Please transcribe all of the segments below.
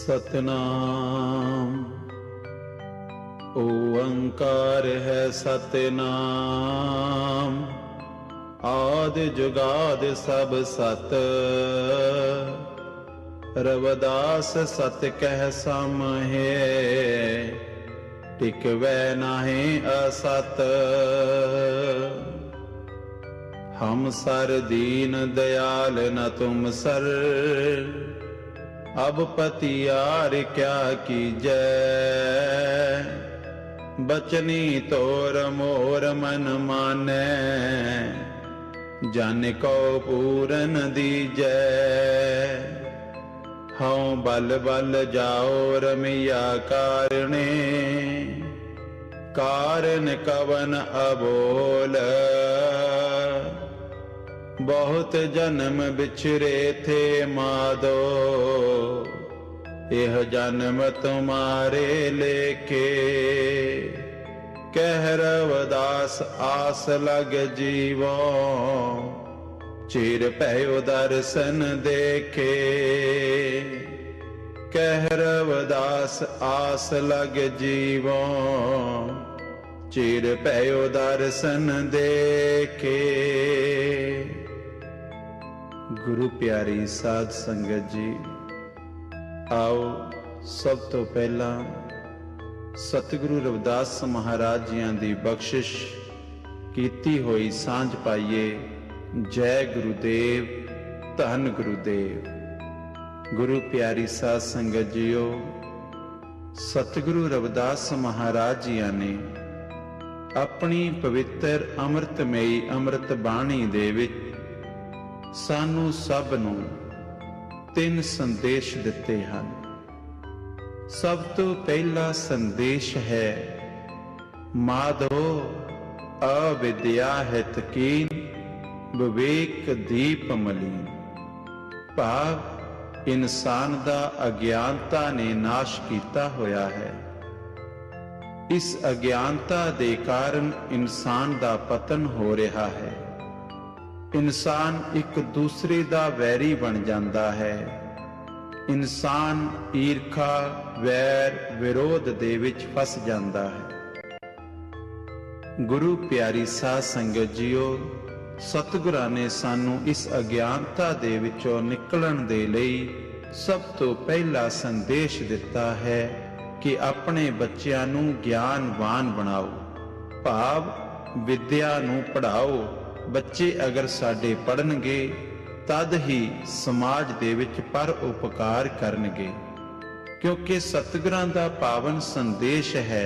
सतनाम ओंकार है सतनाम, आदि जुगाद सब सत। रविदास सत कह समहे, टिकवै नाहि असत। हम सर दीन दयाल न तुम सर, अब पतियार क्या कीजै। बचनी तोर मोर मन मानै, जन को पूरन दीजै। हऊँ बल बल जाओ रमिया कारणे, कारण कवन अबोल। बहुत जन्म बिछरे थे माधो, यह जन्म तुम्हारे लेके। कह रविदास आस लग जीवो, चिर पयो दर्शन देखे। कह रविदास आस लग जीवो, चिर पयो दर्शन देखे। गुरु प्यारी साध संगत जी, आओ सब तो पहला सतगुरु रविदास महाराज जियां दी बख्शिश कीती होई सांझ पाइए। जय गुरुदेव, धन गुरुदेव। गुरु प्यारी साध संगत जीओ, सतगुरु रविदास महाराज जियां ने अपनी पवित्र अमृतमयी अमृत बाणी दे विच सानू सब नू तीन संदेश दिते हैं। सब तो पहला संदेश है, माधो अविद्या हित कीन, विवेक दीप मलीन। भाव इंसान दा अज्ञानता ने नाश कीता होया है। इस अज्ञानता दे कारण इंसान दा पतन हो रहा है। इंसान एक दूसरे दा वैरी बन जाता है। इंसान ईर्खा वैर विरोध दे विच फस जाता है। गुरु प्यारी साध संगत जीओ, सतगुरां ने सानू इस अज्ञानता दे विचों निकलण दे लई सब तो पहला संदेश दिता है कि अपने बच्चों नू ज्ञानवान बनाओ। भाव विद्या नू पढ़ाओ। बच्चे अगर साडे पढ़नगे तद ही समाज दे विच पर उपकार करनगे, क्योंकि सतगुरां दा पावन संदेश है,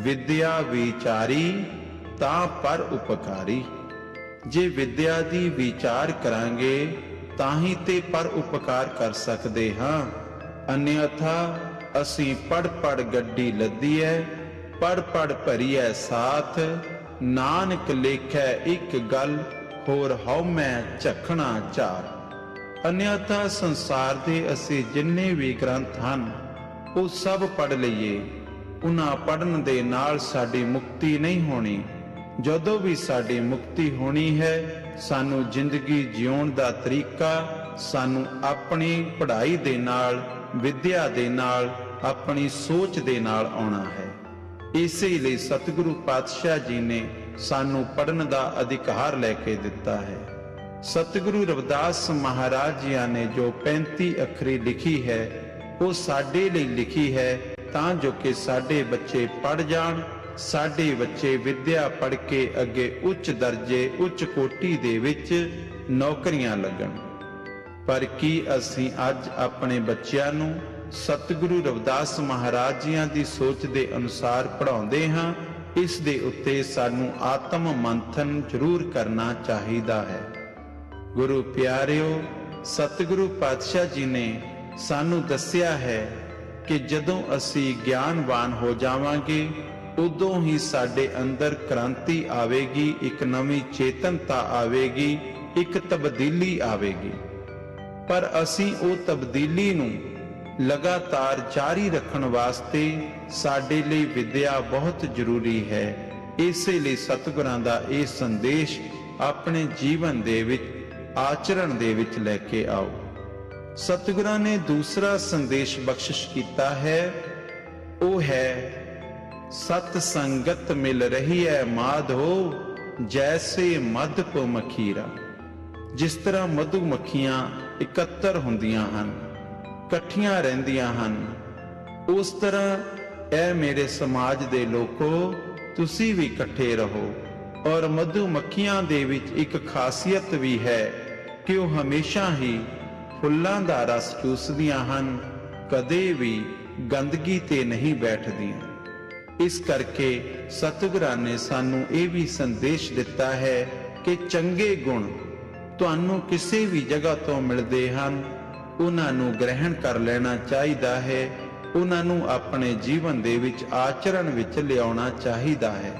विद्या विचारी तां पर उपकारी। जे विद्या दी विचार करांगे तां ही ते पर उपकार कर सकदे हां। अन्यथा असीं पढ़ पढ़ गड्डी लद्दी है, पढ़ पढ़ भरी है साथ। नानक लेखै एक गल, होर हउमै झखना चार। अन्यथा संसार दे असी जिन्ने भी ग्रंथ हन वो सब पढ़ लईए, उन्हां पढ़न दे नाल साडी मुक्ति नहीं होनी। जदों भी साडी मुक्ति होनी है, सानू जिंदगी जिउण दा तरीका सानू अपनी पढ़ाई दे नाल, विद्या दे नाल, अपनी सोच दे नाल आउणा है। इसे लिए सतगुरु पातशाह जी ने सानू पढ़न दा अधिकार लेके दिता है। सतगुरु रविदास महाराज जी ने जो 35 अखरी लिखी है, वो साडे लिए लिखी है तां जो कि साडे बच्चे पढ़ जाण, साडे बच्चे विद्या पढ़ के अगे उच्च दर्जे उच्च कोटि दे विच नौकरियां लगन। पर की असीं अज अपने बच्चों नू सतगुरु रविदास महाराज जियां दी सोच दे अनुसार पढ़ाउंदे हां? इस दे उत्ते सानू आत्म मंथन जरूर करना चाहिदा है। गुरु प्यारिओ, सतगुरु पातशाह जी ने सानू दस्सिया है कि जदों असी ज्ञानवान हो जावांगे, उदों ही साडे अंदर क्रांति आवेगी, एक नवी चेतनता आवेगी, एक तब्दीली आवेगी। पर असी ओ तब्दीली नू लगातार जारी रखण वास्ते साडे लई विद्या बहुत जरूरी है। इसे लिए सतगुरां दा इह संदेश अपने जीवन दे विच आचरण दे विच लैके आओ। ਸਤਿਗੁਰਾਂ ਨੇ ਦੂਸਰਾ ਸੰਦੇਸ਼ ਬਖਸ਼ਿਸ਼ ਕੀਤਾ ਹੈ, ਉਹ ਹੈ ਸਤ ਸੰਗਤ ਮਿਲ ਰਹੀ ਹੈ ਮਾਧੋ, ਜੈਸੇ ਮਧੁ ਕੋ ਮਖੀਰਾ। ਜਿਸ ਤਰ੍ਹਾਂ ਮਧੂ ਮੱਖੀਆਂ ਇਕੱਤਰ ਹੁੰਦੀਆਂ ਹਨ, ਇਕੱਠੀਆਂ ਰਹਿੰਦੀਆਂ ਹਨ, ਉਸ ਤਰ੍ਹਾਂ ਇਹ ਮੇਰੇ ਸਮਾਜ ਦੇ ਲੋਕੋ ਤੁਸੀਂ ਵੀ ਇਕੱਠੇ ਰਹੋ। ਔਰ ਮਧੂ ਮੱਖੀਆਂ ਦੇ ਵਿੱਚ ਇੱਕ ਖਾਸੀਅਤ ਵੀ ਹੈ ਕਿ ਉਹ ਹਮੇਸ਼ਾ ਹੀ ਫੁੱਲਾਂ ਦਾ ਰਸ ਚੂਸਦੀਆਂ ਹਨ, ਕਦੇ ਵੀ ਗੰਦਗੀ ਤੇ ਨਹੀਂ ਬੈਠਦੀਆਂ। ਇਸ ਕਰਕੇ ਸਤਿਗੁਰਾਂ ਨੇ ਸਾਨੂੰ ਇਹ ਵੀ ਸੰਦੇਸ਼ ਦਿੱਤਾ ਹੈ ਕਿ ਚੰਗੇ ਗੁਣ ਤੁਹਾਨੂੰ ਕਿਸੇ ਵੀ ਜਗ੍ਹਾ ਤੋਂ ਮਿਲਦੇ ਹਨ, ਉਹਨਾਂ ਨੂੰ ਗ੍ਰਹਿਣ ਕਰ ਲੈਣਾ ਚਾਹੀਦਾ ਹੈ, ਉਹਨਾਂ ਨੂੰ ਆਪਣੇ ਜੀਵਨ ਦੇ ਵਿੱਚ ਆਚਰਣ ਵਿੱਚ ਲਿਆਉਣਾ ਚਾਹੀਦਾ ਹੈ।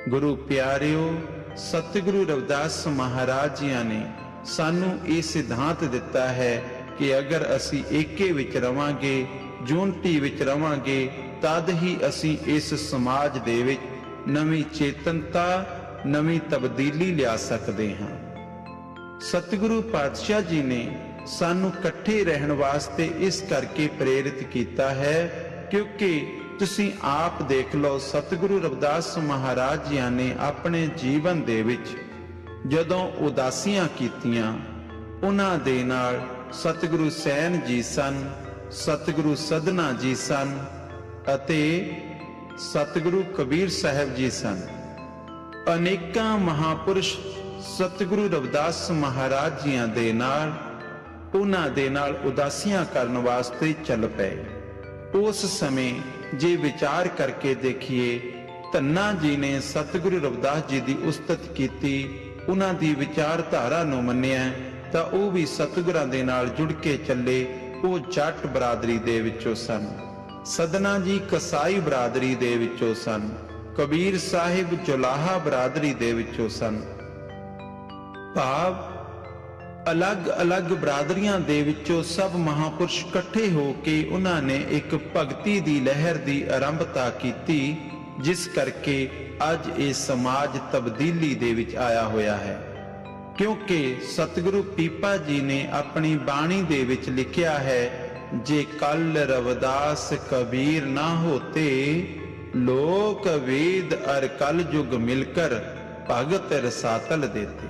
ਗੁਰੂ ਪਿਆਰਿਓ, ਸਤਿਗੁਰੂ ਰਵਿਦਾਸ ਮਹਾਰਾਜ ਜੀਆਂ ਨੇ ਸਾਨੂੰ ਇਹ ਸਿਧਾਂਤ ਦਿੱਤਾ ਹੈ ਕਿ ਅਗਰ ਅਸੀਂ ਏਕੇ ਵਿੱਚ ਰਵਾਂਗੇ, ਯੂਨਿਟੀ ਵਿੱਚ ਰਵਾਂਗੇ, ਤਦ ਹੀ ਅਸੀਂ ਇਸ ਸਮਾਜ ਦੇ ਵਿੱਚ ਨਵੀਂ ਚੇਤਨਤਾ, ਨਵੀਂ ਤਬਦੀਲੀ ਲਿਆ ਸਕਦੇ ਹਾਂ। ਸਤਿਗੁਰੂ ਪਾਤਸ਼ਾਹ ਜੀ ਨੇ ਸਾਨੂੰ ਇਕੱਠੇ ਰਹਿਣ ਵਾਸਤੇ ਇਸ ਕਰਕੇ ਪ੍ਰੇਰਿਤ ਕੀਤਾ ਹੈ ਕਿਉਂਕਿ ਤੁਸੀਂ ਆਪ ਦੇਖ ਲਓ, ਸਤਿਗੁਰੂ ਰਵਿਦਾਸ ਮਹਾਰਾਜ ਜੀ ਨੇ ਆਪਣੇ ਜੀਵਨ ਦੇ ਵਿੱਚ ਜਦੋਂ ਉਦਾਸੀਆਂ ਕੀਤੀਆਂ, ਉਹਨਾਂ ਦੇ ਨਾਲ ਸਤਿਗੁਰੂ ਸੈਨ ਜੀ ਸਨ, ਸਤਿਗੁਰੂ ਸਦਨਾ ਜੀ ਸਨ ਅਤੇ ਸਤਿਗੁਰੂ ਕਬੀਰ ਸਾਹਿਬ ਜੀ ਸਨ। ਅਨੇਕਾਂ ਮਹਾਪੁਰਸ਼ ਸਤਿਗੁਰੂ ਰਵਿਦਾਸ ਮਹਾਰਾਜ ਜੀਆਂ ਦੇ ਨਾਲ, ਉਹਨਾਂ ਦੇ ਨਾਲ ਉਦਾਸੀਆਂ ਕਰਨ ਵਾਸਤੇ ਚੱਲ ਪਏ। ਉਸ ਸਮੇਂ ਜੇ ਵਿਚਾਰ ਕਰਕੇ ਦੇਖੀਏ, ਧੰਨਾ ਜੀ ਨੇ ਸਤਿਗੁਰੂ ਰਵਿਦਾਸ ਜੀ ਦੀ ਉਸਤਤ ਕੀਤੀ, ਉਹਨਾਂ ਦੀ ਵਿਚਾਰਧਾਰਾ ਨੂੰ ਮੰਨਿਆ, ਤਾਂ ਉਹ ਵੀ ਸਤਿਗੁਰਾਂ ਦੇ ਨਾਲ ਜੁੜ ਕੇ ਚੱਲੇ। ਉਹ ਜੱਟ ਬਰਾਦਰੀ ਦੇ ਵਿੱਚੋਂ ਸਨ, ਸਦਨਾ ਜੀ ਕਸਾਈ ਬਰਾਦਰੀ ਦੇ ਵਿੱਚੋਂ ਸਨ, ਕਬੀਰ ਸਾਹਿਬ ਜੁਲਾਹਾ ਬਰਾਦਰੀ ਦੇ ਵਿੱਚੋਂ ਸਨ। ਭਾਵ ਅਲੱਗ-ਅਲੱਗ ਬਰਾਦਰੀਆਂ ਦੇ ਵਿੱਚੋਂ ਸਭ ਮਹਾਪੁਰਸ਼ ਇਕੱਠੇ ਹੋ ਕੇ ਉਹਨਾਂ ਨੇ ਇੱਕ ਭਗਤੀ ਦੀ ਲਹਿਰ ਦੀ ਆਰੰਭਤਾ ਕੀਤੀ, ਜਿਸ ਕਰਕੇ ਅੱਜ ਇਹ ਸਮਾਜ ਤਬਦੀਲੀ ਦੇ ਵਿੱਚ ਆਇਆ ਹੋਇਆ ਹੈ। ਕਿਉਂਕਿ ਸਤਿਗੁਰੂ ਪੀਪਾ ਜੀ ਨੇ ਆਪਣੀ ਬਾਣੀ ਦੇ ਵਿੱਚ ਲਿਖਿਆ ਹੈ, ਜੇ ਕੱਲ ਰਵਿਦਾਸ ਕਬੀਰ ਨਾ ਹੋਤੇ, ਲੋਕ ਵੇਦ ਅਰ ਕਲ ਯੁਗ ਮਿਲਕਰ ਭਗਤ ਰਸਾਤਲ ਦੇਤੇ।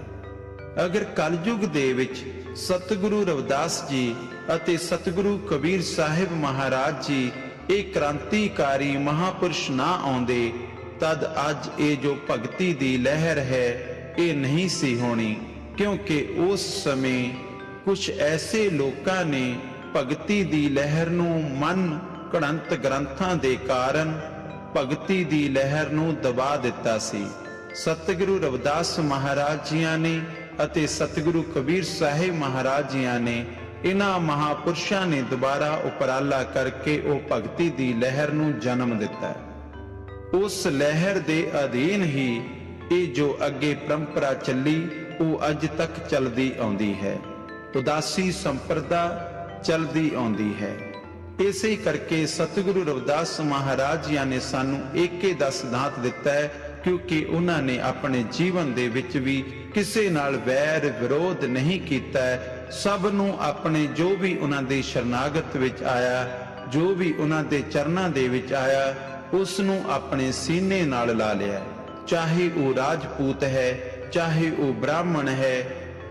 ਅਗਰ ਕਲਯੁਗ ਦੇ ਵਿੱਚ ਸਤਿਗੁਰੂ ਰਵਿਦਾਸ ਜੀ ਅਤੇ ਸਤਿਗੁਰੂ ਕਬੀਰ ਸਾਹਿਬ ਮਹਾਰਾਜ ਜੀ ਇਹ ਕ੍ਰਾਂਤੀਕਾਰੀ ਮਹਾਪੁਰਸ਼ ਨਾ ਆਉਂਦੇ, ਤਦ ਅੱਜ ਇਹ ਜੋ ਭਗਤੀ ਦੀ ਲਹਿਰ ਹੈ ਇਹ ਨਹੀਂ ਸੀ ਹੋਣੀ। ਕਿਉਂਕਿ ਉਸ ਸਮੇਂ ਕੁਝ ਐਸੇ ਲੋਕਾਂ ਨੇ ਭਗਤੀ ਦੀ ਲਹਿਰ ਨੂੰ ਮਨ ਘੜੰਤ ਗ੍ਰੰਥਾਂ ਦੇ ਕਾਰਨ ਭਗਤੀ ਦੀ ਲਹਿਰ ਨੂੰ ਦਬਾ ਦਿੱਤਾ ਸੀ। ਸਤਿਗੁਰੂ ਰਵਿਦਾਸ ਮਹਾਰਾਜ ਜੀਆਂ ਨੇ ਅਤੇ ਸਤਿਗੁਰੂ ਕਬੀਰ ਸਾਹਿਬ ਮਹਾਰਾਜ ਜੀਆਂ ਨੇ, ਇਹਨਾਂ ਮਹਾਪੁਰਸ਼ਾਂ ਨੇ ਦੁਬਾਰਾ ਉਪਰਾਲਾ ਕਰਕੇ ਉਹ ਭਗਤੀ ਦੀ ਲਹਿਰ ਨੂੰ ਜਨਮ ਦਿੱਤਾ। ਉਸ ਲਹਿਰ ਦੇ ਅਧੀਨ ਹੀ ਇਹ ਜੋ ਅੱਗੇ ਪਰੰਪਰਾ ਚੱਲੀ ਉਹ ਅੱਜ ਤੱਕ ਚੱਲਦੀ ਆਉਂਦੀ ਹੈ। ਉਦਾਸੀ ਸੰਪਰਦਾ ਚੱਲਦੀ ਆਉਂਦੀ ਹੈ। ਇਸੇ ਕਰਕੇ ਸਤਿਗੁਰੂ ਰਵਿਦਾਸ ਮਹਾਰਾਜ ਜੀ ਨੇ ਸਾਨੂੰ ਏਕੇ ਦਾ ਸਿਧਾਂਤ ਦਿੱਤਾ ਹੈ, ਕਿਉਂਕਿ ਉਹਨਾਂ ਨੇ ਆਪਣੇ ਜੀਵਨ ਦੇ ਵਿੱਚ ਵੀ ਕਿਸੇ ਨਾਲ ਵੈਰ ਵਿਰੋਧ ਨਹੀਂ ਕੀਤਾ। ਸਭ ਨੂੰ ਆਪਣੇ ਜੋ ਵੀ ਉਹਨਾਂ ਦੇ ਸ਼ਰਨਾਗਤ ਵਿੱਚ ਆਇਆ, ਜੋ ਵੀ ਉਹਨਾਂ ਦੇ ਚਰਨਾਂ ਦੇ ਵਿੱਚ ਆਇਆ, ਉਸ ਨੂੰ ਆਪਣੇ ਸੀਨੇ ਨਾਲ ਲਾ ਲਿਆ। ਚਾਹੇ ਉਹ ਰਾਜਪੂਤ ਹੈ, ਚਾਹੇ ਉਹ ਬ੍ਰਾਹਮਣ ਹੈ,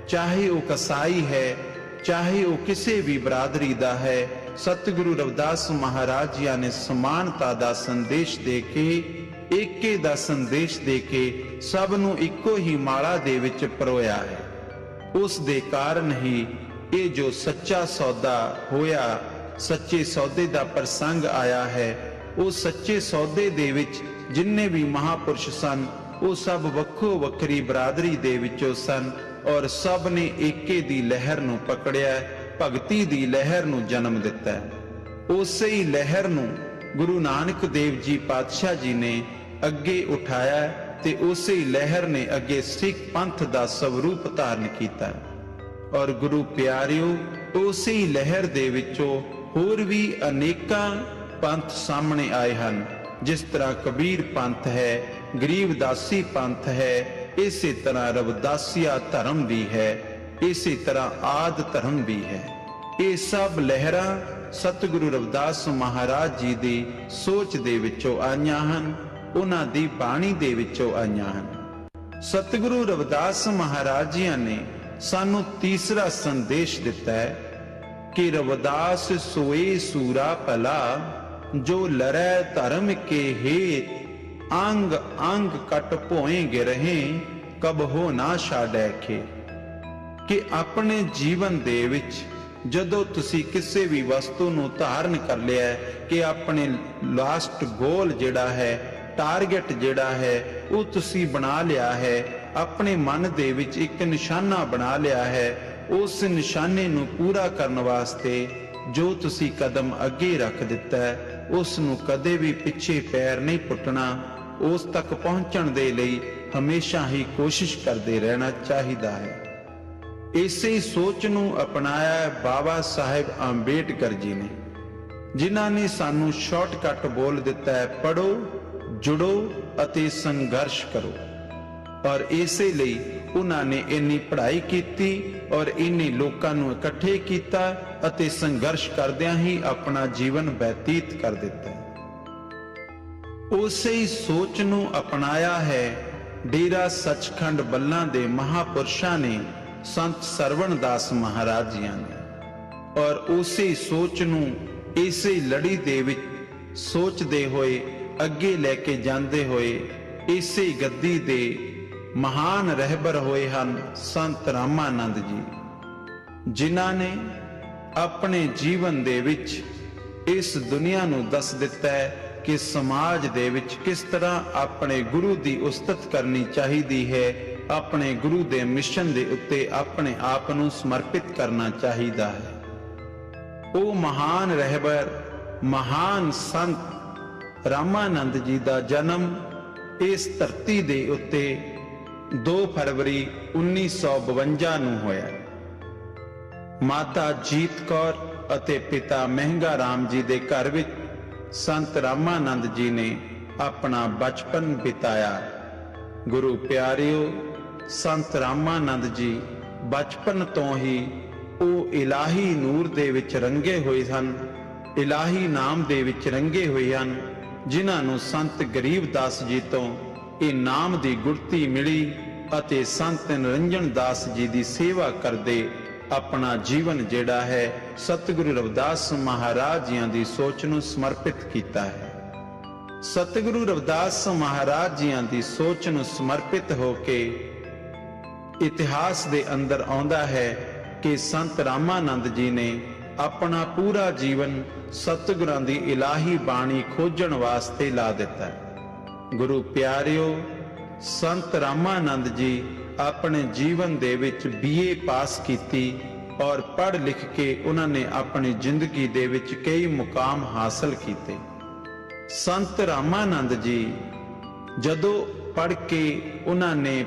ਚਾਹੇ ਉਹ ਕਸਾਈ ਹੈ, ਚਾਹੇ ਉਹ ਕਿਸੇ ਵੀ ਬਰਾਦਰੀ ਦਾ ਹੈ। ਸਤਿਗੁਰੂ ਰਵਿਦਾਸ ਮਹਾਰਾਜ ਜੀ ਨੇ ਸਮਾਨਤਾ ਦਾ ਸੰਦੇਸ਼ ਦੇ ਕੇ, ਏਕੇ ਦਾ ਸੰਦੇਸ਼ ਦੇ ਕੇ ਸਭ ਨੂੰ ਇੱਕੋ ਹੀ ਮਾਲਾ ਦੇ ਵਿੱਚ ਪਰੋਇਆ ਹੈ। ਉਸ ਦੇ ਕਾਰਨ ਹੀ ਇਹ ਜੋ ਸੱਚਾ ਸੌਦਾ ਹੋਇਆ, ਸੱਚੇ ਸੌਦੇ ਦਾ ਪ੍ਰਸੰਗ ਆਇਆ ਹੈ, ਉਹ ਸੱਚੇ ਸੌਦੇ ਦੇ ਵਿੱਚ ਜਿੰਨੇ ਵੀ ਮਹਾਪੁਰਸ਼ ਸਨ ਉਹ ਸਭ ਵੱਖੋ ਵੱਖਰੀ ਬਰਾਦਰੀ ਦੇ ਵਿੱਚੋਂ ਸਨ ਔਰ ਸਭ ਨੇ ਏਕੇ ਦੀ ਲਹਿਰ ਨੂੰ ਪਕੜਿਆ, ਭਗਤੀ ਦੀ ਲਹਿਰ ਨੂੰ ਜਨਮ ਦਿੱਤਾ। ਉਸੇ ਹੀ ਲਹਿਰ ਨੂੰ ਗੁਰੂ ਨਾਨਕ ਦੇਵ ਜੀ ਪਾਤਸ਼ਾਹ ਜੀ ਨੇ ਅੱਗੇ ਉਠਾਇਆ ਤੇ ਉਸੇ ਹੀ ਲਹਿਰ ਨੇ ਅੱਗੇ ਸਿੱਖ ਪੰਥ ਦਾ ਸਵਰੂਪ ਧਾਰਨ ਕੀਤਾ। ਔਰ ਗੁਰੂ ਪਿਆਰਿਓ, ਉਸੇ ਹੀ ਲਹਿਰ ਦੇ ਵਿੱਚੋਂ ਹੋਰ ਵੀ ਅਨੇਕਾਂ ਪੰਥ ਸਾਹਮਣੇ ਆਏ ਹਨ। ਜਿਸ ਤਰ੍ਹਾਂ ਕਬੀਰ ਪੰਥ ਹੈ, ਗਰੀਬਦਾਸੀ ਪੰਥ ਹੈ, ਇਸੇ ਤਰ੍ਹਾਂ ਰਵਿਦਾਸੀਆ ਧਰਮ ਵੀ ਹੈ, ਇਸੇ ਤਰ੍ਹਾਂ ਆਦ ਧਰਮ ਵੀ ਹੈ। ਇਹ ਸਭ ਲਹਿਰਾਂ ਸਤਿਗੁਰੂ ਰਵਿਦਾਸ ਮਹਾਰਾਜ ਜੀ ਦੀ ਸੋਚ ਦੇ ਵਿੱਚੋਂ ਆਈਆਂ ਹਨ, ਉਹਨਾਂ ਦੀ ਬਾਣੀ ਦੇ ਵਿੱਚੋਂ ਆਈਆਂ ਹਨ। ਸਤਿਗੁਰੂ ਰਵਿਦਾਸ ਮਹਾਰਾਜ ਜੀ ਨੇ ਸਾਨੂੰ ਤੀਸਰਾ ਸੰਦੇਸ਼ ਦਿੱਤਾ ਹੈ ਕਿ ਰਵਿਦਾਸ ਸੋਏ ਸੂਰਾ ਭਲਾ, ਜੋ ਲੜੈ ਧਰਮ ਕੇ ਹੇਤ, ਅੰਗ ਅੰਗ ਕਟ ਭੋਏ ਗਿਰਹਿ, ਕਬ ਹੋ ਨਾ ਛਾੜੈ ਖੇ। ਕਿ ਆਪਣੇ ਜੀਵਨ ਦੇ ਵਿੱਚ ਜਦੋਂ ਤੁਸੀਂ ਕਿਸੇ ਵੀ ਵਸਤੂ ਨੂੰ ਧਾਰਨ ਕਰ ਲਿਆ ਹੈ ਕਿ ਆਪਣੇ ਲਾਸਟ ਗੋਲ ਜਿਹੜਾ ਹੈ, ਟਾਰਗੇਟ ਜਿਹੜਾ ਹੈ ਉਹ ਤੁਸੀਂ ਬਣਾ ਲਿਆ ਹੈ, ਆਪਣੇ ਮਨ ਦੇ ਵਿੱਚ ਇੱਕ ਨਿਸ਼ਾਨਾ ਬਣਾ ਲਿਆ ਹੈ, ਉਸ ਨਿਸ਼ਾਨੇ ਨੂੰ ਪੂਰਾ ਕਰਨ ਵਾਸਤੇ ਜੋ ਤੁਸੀਂ ਕਦਮ ਅੱਗੇ ਰੱਖ ਦਿੱਤਾ ਹੈ ਉਸ ਨੂੰ ਕਦੇ ਵੀ ਪਿੱਛੇ ਪੈਰ ਨਹੀਂ ਪੁੱਟਣਾ। ਉਸ ਤੱਕ ਪਹੁੰਚਣ ਦੇ ਲਈ ਹਮੇਸ਼ਾ ਹੀ ਕੋਸ਼ਿਸ਼ ਕਰਦੇ ਰਹਿਣਾ ਚਾਹੀਦਾ ਹੈ। ਇਸੇ ਸੋਚ ਨੂੰ ਅਪਣਾਇਆ ਬਾਬਾ ਸਾਹਿਬ ਅੰਬੇਡਕਰ ਜੀ ਨੇ, ਜਿਨ੍ਹਾਂ ਨੇ ਸਾਨੂੰ ਸ਼ਾਰਟਕਟ ਬੋਲ ਦਿੱਤਾ ਹੈ, ਪੜੋ, ਜੁੜੋ ਅਤੇ ਸੰਘਰਸ਼ ਕਰੋ। ਔਰ ਇਸੇ ਲਈ ਉਹਨਾਂ ਨੇ ਇੰਨੀ ਪੜ੍ਹਾਈ ਕੀਤੀ ਔਰ ਇੰਨੇ ਲੋਕਾਂ ਨੂੰ ਇਕੱਠੇ ਕੀਤਾ ਅਤੇ ਸੰਘਰਸ਼ ਕਰਦਿਆਂ ਹੀ ਆਪਣਾ ਜੀਵਨ ਬਤੀਤ ਕਰ ਦਿੱਤਾ। ਉਸੇ ਹੀ ਸੋਚ ਨੂੰ ਅਪਣਾਇਆ ਹੈ ਡੇਰਾ ਸੱਚਖੰਡ ਬੱਲਾ ਦੇ ਮਹਾਪੁਰਸ਼ਾਂ ਨੇ, ਸੰਤ ਸਰਵਣ ਦਾਸ ਮਹਾਰਾਜ ਜੀ ਨੇ। ਔਰ ਉਸੇ ਸੋਚ ਨੂੰ ਇਸੇ ਲੜੀ ਦੇ ਵਿੱਚ ਸੋਚਦੇ ਹੋਏ ਅੱਗੇ ਲੈ ਕੇ ਜਾਂਦੇ ਹੋਏ ਇਸੇ ਗੱਦੀ ਦੇ ਮਹਾਨ ਰਹਿਬਰ ਹੋਏ ਹਨ ਸੰਤ ਰਾਮਾਨੰਦ ਜੀ, ਜਿਨ੍ਹਾਂ ਨੇ ਆਪਣੇ ਜੀਵਨ ਦੇ ਵਿੱਚ ਇਸ ਦੁਨੀਆ ਨੂੰ ਦੱਸ ਦਿੱਤਾ ਹੈ ਕਿ ਸਮਾਜ ਦੇ ਵਿੱਚ ਕਿਸ ਤਰ੍ਹਾਂ ਆਪਣੇ ਗੁਰੂ ਦੀ ਉਸਤਤ ਕਰਨੀ ਚਾਹੀਦੀ ਹੈ, ਆਪਣੇ ਗੁਰੂ ਦੇ ਮਿਸ਼ਨ ਦੇ ਉੱਤੇ ਆਪਣੇ ਆਪ ਨੂੰ ਸਮਰਪਿਤ ਕਰਨਾ ਚਾਹੀਦਾ ਹੈ। ਉਹ ਮਹਾਨ ਰਹਿਬਰ, ਮਹਾਨ ਸੰਤ ਰਾਮਾਨੰਦ ਜੀ ਦਾ ਜਨਮ ਇਸ ਧਰਤੀ ਦੇ ਉੱਤੇ 2 ਫਰਵਰੀ 1952 ਨੂੰ ਹੋਇਆ। ਮਾਤਾ ਜੀਤ ਕੌਰ ਅਤੇ ਪਿਤਾ ਮਹਿੰਗਾ ਰਾਮ ਜੀ ਦੇ ਘਰ ਵਿੱਚ ਸੰਤ ਰਾਮਾਨੰਦ ਜੀ ਨੇ ਆਪਣਾ ਬਚਪਨ ਬਿਤਾਇਆ। ਗੁਰੂ ਪਿਆਰਿਓ, ਸੰਤ ਰਾਮਾਨੰਦ ਜੀ ਬਚਪਨ ਤੋਂ ਹੀ ਉਹ ਇਲਾਹੀ ਨੂਰ ਦੇ ਵਿੱਚ ਰੰਗੇ ਹੋਏ ਹਨ, ਇਲਾਹੀ ਨਾਮ ਦੇ ਵਿੱਚ ਰੰਗੇ ਹੋਏ ਹਨ, ਜਿਨ੍ਹਾਂ ਨੂੰ ਸੰਤ ਗਰੀਬਦਾਸ ਜੀ ਤੋਂ ਇਹ ਨਾਮ ਦੀ ਗੁਰਤੀ ਮਿਲੀ ਅਤੇ ਸੰਤ ਨਿਰੰਜਨ ਦਾਸ ਜੀ ਦੀ ਸੇਵਾ ਕਰਦੇ ਆਪਣਾ ਜੀਵਨ ਜਿਹੜਾ ਹੈ ਸਤਿਗੁਰੂ ਰਵਿਦਾਸ ਮਹਾਰਾਜ ਜੀਆਂ ਦੀ ਸੋਚ ਨੂੰ ਸਮਰਪਿਤ ਕੀਤਾ ਹੈ। ਸਤਿਗੁਰੂ ਰਵਿਦਾਸ ਮਹਾਰਾਜ ਜੀਆਂ ਦੀ ਸੋਚ ਨੂੰ ਸਮਰਪਿਤ ਹੋ ਕੇ ਇਤਿਹਾਸ ਦੇ ਅੰਦਰ ਆਉਂਦਾ ਹੈ ਕਿ ਸੰਤ ਰਾਮਾਨੰਦ ਜੀ ਨੇ ਆਪਣਾ ਪੂਰਾ ਜੀਵਨ ਸਤਿਗੁਰਾਂ ਦੀ ਇਲਾਹੀ ਬਾਣੀ ਖੋਜਣ ਵਾਸਤੇ ਲਾ ਦਿੱਤਾ। ਗੁਰੂ ਪਿਆਰਿਓ, ਸੰਤ ਰਾਮਾਨੰਦ ਜੀ ਆਪਣੇ ਜੀਵਨ ਦੇ ਵਿੱਚ BA ਪਾਸ ਕੀਤੀ ਔਰ ਪੜ੍ਹ ਲਿਖ ਕੇ ਉਹਨਾਂ ਨੇ ਆਪਣੀ ਜ਼ਿੰਦਗੀ ਦੇ ਵਿੱਚ ਕਈ ਮੁਕਾਮ ਹਾਸਲ ਕੀਤੇ। ਸੰਤ ਰਾਮਾਨੰਦ ਜੀ ਜਦੋਂ ਪੜ੍ਹ ਕੇ ਉਹਨਾਂ ਨੇ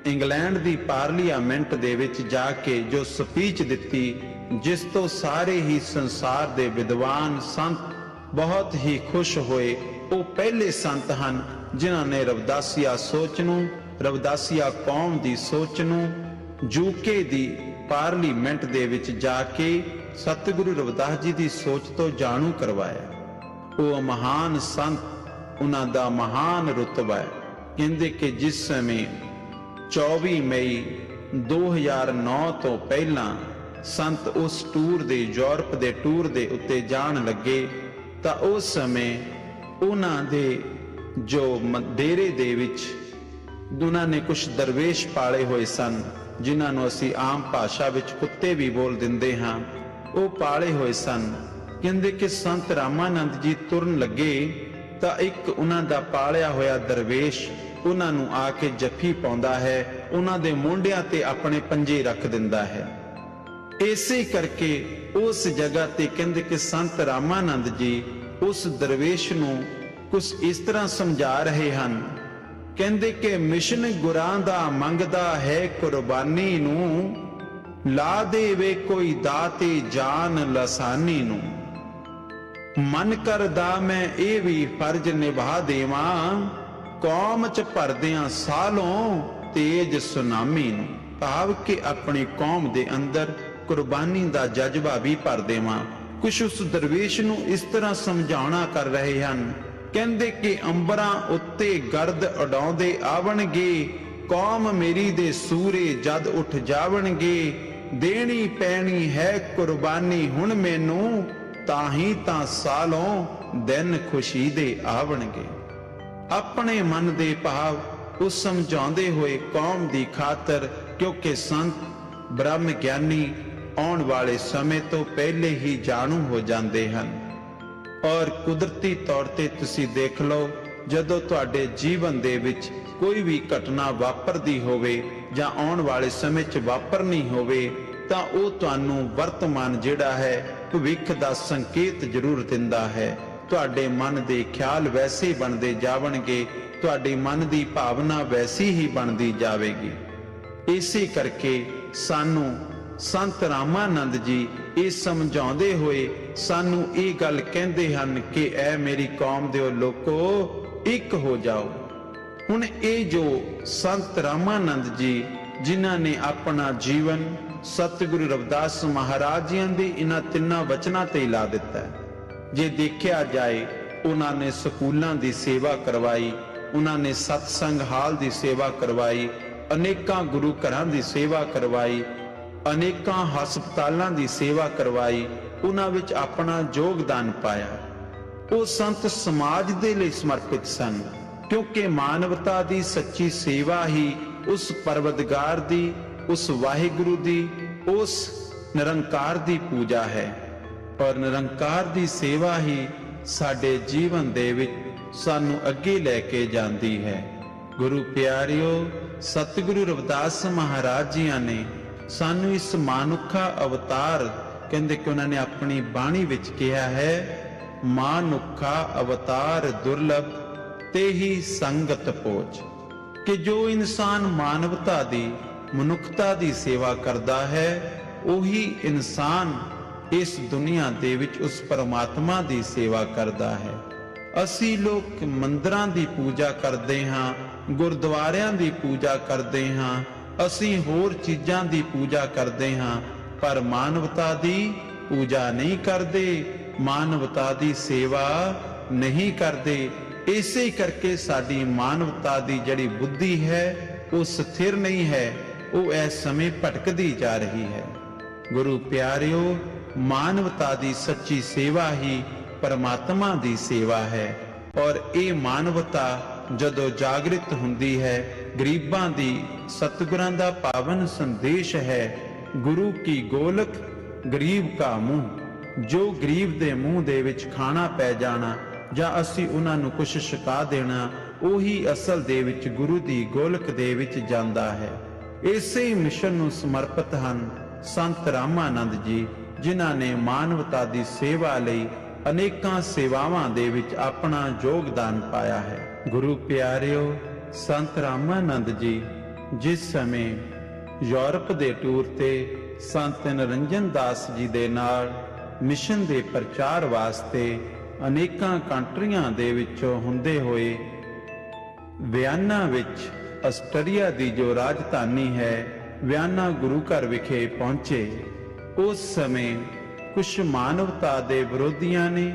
ਇੰਗਲੈਂਡ ਦੀ ਪਾਰਲੀਮੈਂਟ ਦੇ ਵਿੱਚ ਜਾ ਕੇ ਜੋ ਸਪੀਚ ਦਿੱਤੀ, ਜਿਸ ਤੋਂ ਸਾਰੇ ਹੀ ਸੰਸਾਰ ਦੇ ਵਿਦਵਾਨ ਸੰਤ ਬਹੁਤ ਹੀ ਖੁਸ਼ ਹੋਏ। ਉਹ ਪਹਿਲੇ ਸੰਤ ਹਨ ਜਿਨ੍ਹਾਂ ਨੇ ਰਵਿਦਾਸੀਆ ਸੋਚ ਨੂੰ, ਰਵਿਦਾਸੀਆ ਕੌਮ ਦੀ ਸੋਚ ਨੂੰ UK ਦੀ ਪਾਰਲੀਮੈਂਟ ਦੇ ਵਿੱਚ ਜਾ ਕੇ ਸਤਿਗੁਰੂ ਰਵਿਦਾਸ ਜੀ ਦੀ ਸੋਚ ਤੋਂ ਜਾਣੂ ਕਰਵਾਇਆ। ਉਹ ਮਹਾਨ ਸੰਤ, ਉਹਨਾਂ ਦਾ ਮਹਾਨ ਰੁਤਬਾ ਹੈ। ਕਹਿੰਦੇ ਕਿ ਜਿਸ ਸਮੇਂ 24 ਮਈ 2009 ਤੋਂ ਪਹਿਲਾਂ ਸੰਤ ਉਸ ਟੂਰ ਦੇ, ਯੂਰਪ ਦੇ ਟੂਰ ਦੇ ਉੱਤੇ ਜਾਣ ਲੱਗੇ ਤਾਂ ਉਸ ਸਮੇਂ ਉਹਨਾਂ ਦੇ ਜੋ ਡੇਰੇ ਦੇ ਵਿੱਚ ਉਹਨਾਂ ਨੇ ਕੁਝ ਦਰਵੇਸ਼ ਪਾਲੇ ਹੋਏ ਸਨ, ਜਿਨ੍ਹਾਂ ਨੂੰ ਅਸੀਂ ਆਮ ਭਾਸ਼ਾ ਵਿੱਚ ਕੁੱਤੇ ਵੀ ਬੋਲ ਦਿੰਦੇ ਹਾਂ। ਉਹ ਪਾਲੇ ਹੋਏ ਸਨ। ਕਹਿੰਦੇ ਕਿ ਸੰਤ ਰਾਮਾਨੰਦ ਜੀ ਤੁਰਨ ਲੱਗੇ ਤਾਂ ਇੱਕ ਉਹਨਾਂ ਦਾ ਪਾਲਿਆ ਹੋਇਆ ਦਰਵੇਸ਼ ਉਹਨਾਂ ਨੂੰ ਆ ਕੇ ਜੱਫੀ ਪਾਉਂਦਾ ਹੈ, ਉਹਨਾਂ ਦੇ ਮੋਢਿਆਂ ਤੇ ਆਪਣੇ ਪੰਜੇ ਰੱਖ ਦਿੰਦਾ ਹੈ। ਇਸੇ ਕਰਕੇ ਉਸ ਜਗ੍ਹਾ ਤੇ ਕਹਿੰਦੇ ਕਿ ਸੰਤ ਰਾਮਾਨੰਦ ਜੀ ਉਸ ਦਰਵੇਸ਼ ਨੂੰ ਕੁਝ ਇਸ ਤਰ੍ਹਾਂ ਸਮਝਾ ਰਹੇ ਹਨ। ਕਹਿੰਦੇ ਕਿ ਮਿਸ਼ਨ ਗੁਰਾਂ ਦਾ ਮੰਗਦਾ ਹੈ ਕੁਰਬਾਨੀ ਨੂੰ, ਲਾ ਦੇਵੇ ਕੋਈ ਦਾਤੇ ਜਾਨ ਲਸਾਨੀ ਨੂੰ। ਮਨ ਕਰਦਾ ਮੈਂ ਇਹ ਵੀ ਫਰਜ਼ ਨਿਭਾ ਦੇਵਾਂ, ਕੌਮ ਚ ਭਰਦਿਆਂ ਸਾਲੋਂ ਤੇਜ ਸੁਨਾਮੀ ਨੂੰ। ਭਾਵ ਕਿ ਆਪਣੀ ਕੌਮ ਦੇ ਅੰਦਰ ਕੁਰਬਾਨੀ ਦਾ ਜਜ਼ਬਾ ਵੀ ਭਰ ਦੇਵਾਂ। ਕੁਛ ਉਸ ਦਰਵੇਸ਼ ਨੂੰ ਇਸ ਤਰ੍ਹਾਂ ਸਮਝਾਉਣਾ ਕਰ ਰਹੇ ਹਨ, ਕਹਿੰਦੇ ਕਿ ਅੰਬਰਾਂ ਉੱਤੇ ਗਰਦ ਉਡਾਉਂਦੇ ਆਵਣਗੇ, ਕੌਮ ਮੇਰੀ ਦੇ ਸੂਰੇ ਜਦ ਉੱਠ ਜਾਵਣਗੇ, ਦੇਣੀ ਪੈਣੀ ਹੈ ਕੁਰਬਾਨੀ ਹੁਣ ਮੈਨੂੰ, ਤਾਂ ਹੀ ਤਾਂ ਸਾਲੋਂ ਦਿਨ ਖੁਸ਼ੀ ਦੇ ਆਵਣਗੇ। ਆਪਣੇ ਮਨ ਦੇ ਭਾਵ ਉਹ ਸਮਝਾਉਂਦੇ ਹੋਏ ਕੌਮ ਦੀ ਖਾਤਰ, ਕਿਉਂਕਿ ਸੰਤ ਬ੍ਰਹਮ ਗਿਆਨੀ ਆਉਣ ਵਾਲੇ ਸਮੇਂ ਤੋਂ ਪਹਿਲੇ ਹੀ ਜਾਣੂ ਹੋ ਜਾਂਦੇ ਹਨ। ਔਰ ਕੁਦਰਤੀ ਤੌਰ ਤੇ ਤੁਸੀਂ ਦੇਖ ਲਓ, ਜਦੋਂ ਤੁਹਾਡੇ ਜੀਵਨ ਦੇ ਵਿੱਚ ਕੋਈ ਵੀ ਘਟਨਾ ਵਾਪਰਦੀ ਹੋਵੇ ਜਾਂ ਆਉਣ ਵਾਲੇ ਸਮੇਂ 'ਚ ਵਾਪਰਨੀ ਹੋਵੇ, ਤਾਂ ਉਹ ਤੁਹਾਨੂੰ ਵਰਤਮਾਨ ਜਿਹੜਾ ਹੈ ਭਵਿੱਖ ਦਾ ਸੰਕੇਤ ਜ਼ਰੂਰ ਦਿੰਦਾ ਹੈ। ਤੁਹਾਡੇ ਮਨ ਦੇ ਖਿਆਲ ਵੈਸੇ ਬਣਦੇ ਜਾਵਣਗੇ, ਤੁਹਾਡੇ ਮਨ ਦੀ ਭਾਵਨਾ ਵੈਸੀ ਹੀ ਬਣਦੀ ਜਾਵੇਗੀ। ਇਸੇ ਕਰਕੇ ਸਾਨੂੰ ਸੰਤ ਰਾਮਾਨੰਦ ਜੀ ਇਹ ਸਮਝਾਉਂਦੇ ਹੋਏ ਸਾਨੂੰ ਇਹ ਗੱਲ ਕਹਿੰਦੇ ਹਨ ਕਿ ਐ ਮੇਰੀ ਕੌਮ ਦਿਓ ਲੋਕੋ, ਇੱਕ ਹੋ ਜਾਓ। ਹੁਣ ਇਹ ਜੋ ਸੰਤ ਰਾਮਾਨੰਦ ਜੀ ਜਿਨ੍ਹਾਂ ਨੇ ਆਪਣਾ ਜੀਵਨ ਸਤਿਗੁਰੂ ਰਵਿਦਾਸ ਮਹਾਰਾਜ ਜੀ ਦੇ ਇਹਨਾਂ ਤਿੰਨਾਂ ਵਚਨਾਂ ਤੇ ਲਾ ਦਿੱਤਾ ਹੈ। ਜੇ ਦੇਖਿਆ ਜਾਏ, ਉਹਨਾਂ ਨੇ ਸਕੂਲਾਂ ਦੀ ਸੇਵਾ ਕਰਵਾਈ, ਉਹਨਾਂ ਨੇ ਸਤਸੰਗ ਹਾਲ ਦੀ ਸੇਵਾ ਕਰਵਾਈ, ਅਨੇਕਾਂ ਗੁਰੂ ਘਰਾਂ ਦੀ ਸੇਵਾ ਕਰਵਾਈ, ਅਨੇਕਾਂ ਹਸਪਤਾਲਾਂ ਦੀ ਸੇਵਾ ਕਰਵਾਈ, ਉਹਨਾਂ ਵਿੱਚ ਆਪਣਾ ਯੋਗਦਾਨ ਪਾਇਆ। ਉਹ ਸੰਤ ਸਮਾਜ ਦੇ ਲਈ ਸਮਰਪਿਤ ਸਨ, ਕਿਉਂਕਿ ਮਾਨਵਤਾ ਦੀ ਸੱਚੀ ਸੇਵਾ ਹੀ ਉਸ ਪਰਵਦਗਾਰ ਦੀ, ਉਸ ਵਾਹਿਗੁਰੂ ਦੀ, ਉਸ ਨਿਰੰਕਾਰ ਦੀ ਪੂਜਾ ਹੈ। ਔਰ ਨਿਰੰਕਾਰ ਦੀ ਸੇਵਾ ਹੀ ਸਾਡੇ ਜੀਵਨ ਦੇ ਵਿੱਚ ਸਾਨੂੰ ਅੱਗੇ ਲੈ ਕੇ ਜਾਂਦੀ ਹੈ। ਗੁਰੂ ਪਿਆਰਿਓ, ਸਤਿਗੁਰੂ ਰਵਿਦਾਸ ਮਹਾਰਾਜ ਜੀਆਂ ਨੇ ਸਾਨੂੰ ਇਸ ਮਾਨੁੱਖਾ ਅਵਤਾਰ, ਕਹਿੰਦੇ ਕਿ ਉਹਨਾਂ ਨੇ ਆਪਣੀ ਬਾਣੀ ਵਿੱਚ ਕਿਹਾ ਹੈ, ਮਾਨੁੱਖਾ ਅਵਤਾਰ ਦੁਰਲਭ ਤੇ ਹੀ ਸੰਗਤ ਪੋਚ, ਕਿ ਜੋ ਇਨਸਾਨ ਮਾਨਵਤਾ ਦੀ, ਮਨੁੱਖਤਾ ਦੀ ਸੇਵਾ ਕਰਦਾ ਹੈ, ਉਹੀ ਇਨਸਾਨ ਇਸ ਦੁਨੀਆ ਦੇ ਵਿੱਚ ਉਸ ਪਰਮਾਤਮਾ ਦੀ ਸੇਵਾ ਕਰਦਾ ਹੈ। ਅਸੀਂ ਲੋਕ ਮੰਦਰਾਂ ਦੀ ਪੂਜਾ ਕਰਦੇ ਹਾਂ, ਗੁਰਦੁਆਰਿਆਂ ਦੀ ਪੂਜਾ ਕਰਦੇ ਹਾਂ, ਅਸੀਂ ਹੋਰ ਚੀਜ਼ਾਂ ਦੀ ਪੂਜਾ ਕਰਦੇ ਹਾਂ, ਪਰ ਮਾਨਵਤਾ ਦੀ ਪੂਜਾ ਨਹੀਂ ਕਰਦੇ, ਮਾਨਵਤਾ ਦੀ ਸੇਵਾ ਨਹੀਂ ਕਰਦੇ। ਇਸੇ ਕਰਕੇ ਸਾਡੀ ਮਾਨਵਤਾ ਦੀ ਜਿਹੜੀ ਬੁੱਧੀ ਹੈ ਉਹ ਸਥਿਰ ਨਹੀਂ ਹੈ, ਉਹ ਇਸ ਸਮੇਂ ਭਟਕਦੀ ਜਾ ਰਹੀ ਹੈ। ਗੁਰੂ ਪਿਆਰਿਓ, ਮਾਨਵਤਾ ਦੀ ਸੱਚੀ ਸੇਵਾ ਹੀ ਪਰਮਾਤਮਾ ਦੀ ਸੇਵਾ ਹੈ। ਔਰ ਇਹ ਮਾਨਵਤਾ ਜਦੋਂ ਜਾਗਰਿਤ ਹੁੰਦੀ ਹੈ, ਗਰੀਬਾਂ ਦੀ, ਸਤਿਗੁਰਾਂ ਦਾ ਪਾਵਨ ਸੰਦੇਸ਼ ਹੈ, ਗੁਰੂ ਕੀ ਗੋਲਕ ਗਰੀਬ ਕਾ ਮੂੰਹ, ਜੋ ਗਰੀਬ ਦੇ ਮੂੰਹ ਦੇ ਵਿੱਚ ਖਾਣਾ ਪੈ ਜਾਣਾ ਜਾਂ ਅਸੀਂ ਉਹਨਾਂ ਨੂੰ ਕੁਛ ਛਕਾ ਦੇਣਾ, ਉਹੀ ਅਸਲ ਦੇ ਵਿੱਚ ਗੁਰੂ ਦੀ ਗੋਲਕ ਦੇ ਵਿੱਚ ਜਾਂਦਾ ਹੈ। ਇਸੇ ਮਿਸ਼ਨ ਨੂੰ ਸਮਰਪਿਤ ਹਨ ਸੰਤ ਰਾਮਾਨੰਦ ਜੀ, ਜਿਨ੍ਹਾਂ ਨੇ ਮਾਨਵਤਾ ਦੀ ਸੇਵਾ ਲਈ ਅਨੇਕਾਂ ਸੇਵਾਵਾਂ ਦੇ ਵਿੱਚ ਆਪਣਾ ਯੋਗਦਾਨ ਪਾਇਆ ਹੈ। ਗੁਰੂ ਪਿਆਰਿਓ, ਸੰਤ ਰਾਮਾਨੰਦ ਜੀ ਜਿਸ ਸਮੇਂ ਯੂਰਪ ਦੇ ਟੂਰ ਤੇ ਸੰਤ ਨਿਰੰਜਨ ਦਾਸ ਜੀ ਦੇ ਨਾਲ ਮਿਸ਼ਨ ਦੇ ਪ੍ਰਚਾਰ ਵਾਸਤੇ ਅਨੇਕਾਂ ਕੰਟਰੀਆਂ ਦੇ ਵਿੱਚੋਂ ਹੁੰਦੇ ਹੋਏ ਵਿਆਨਾ ਵਿੱਚ, ਆਸਟਰੀਆ ਦੀ ਜੋ ਰਾਜਧਾਨੀ ਹੈ, ਵਿਆਨਾ ਗੁਰੂ ਘਰ ਵਿਖੇ ਪਹੁੰਚੇ। ਉਸ ਸਮੇਂ ਕੁਝ ਮਾਨਵਤਾ ਦੇ ਵਿਰੋਧੀਆਂ ਨੇ,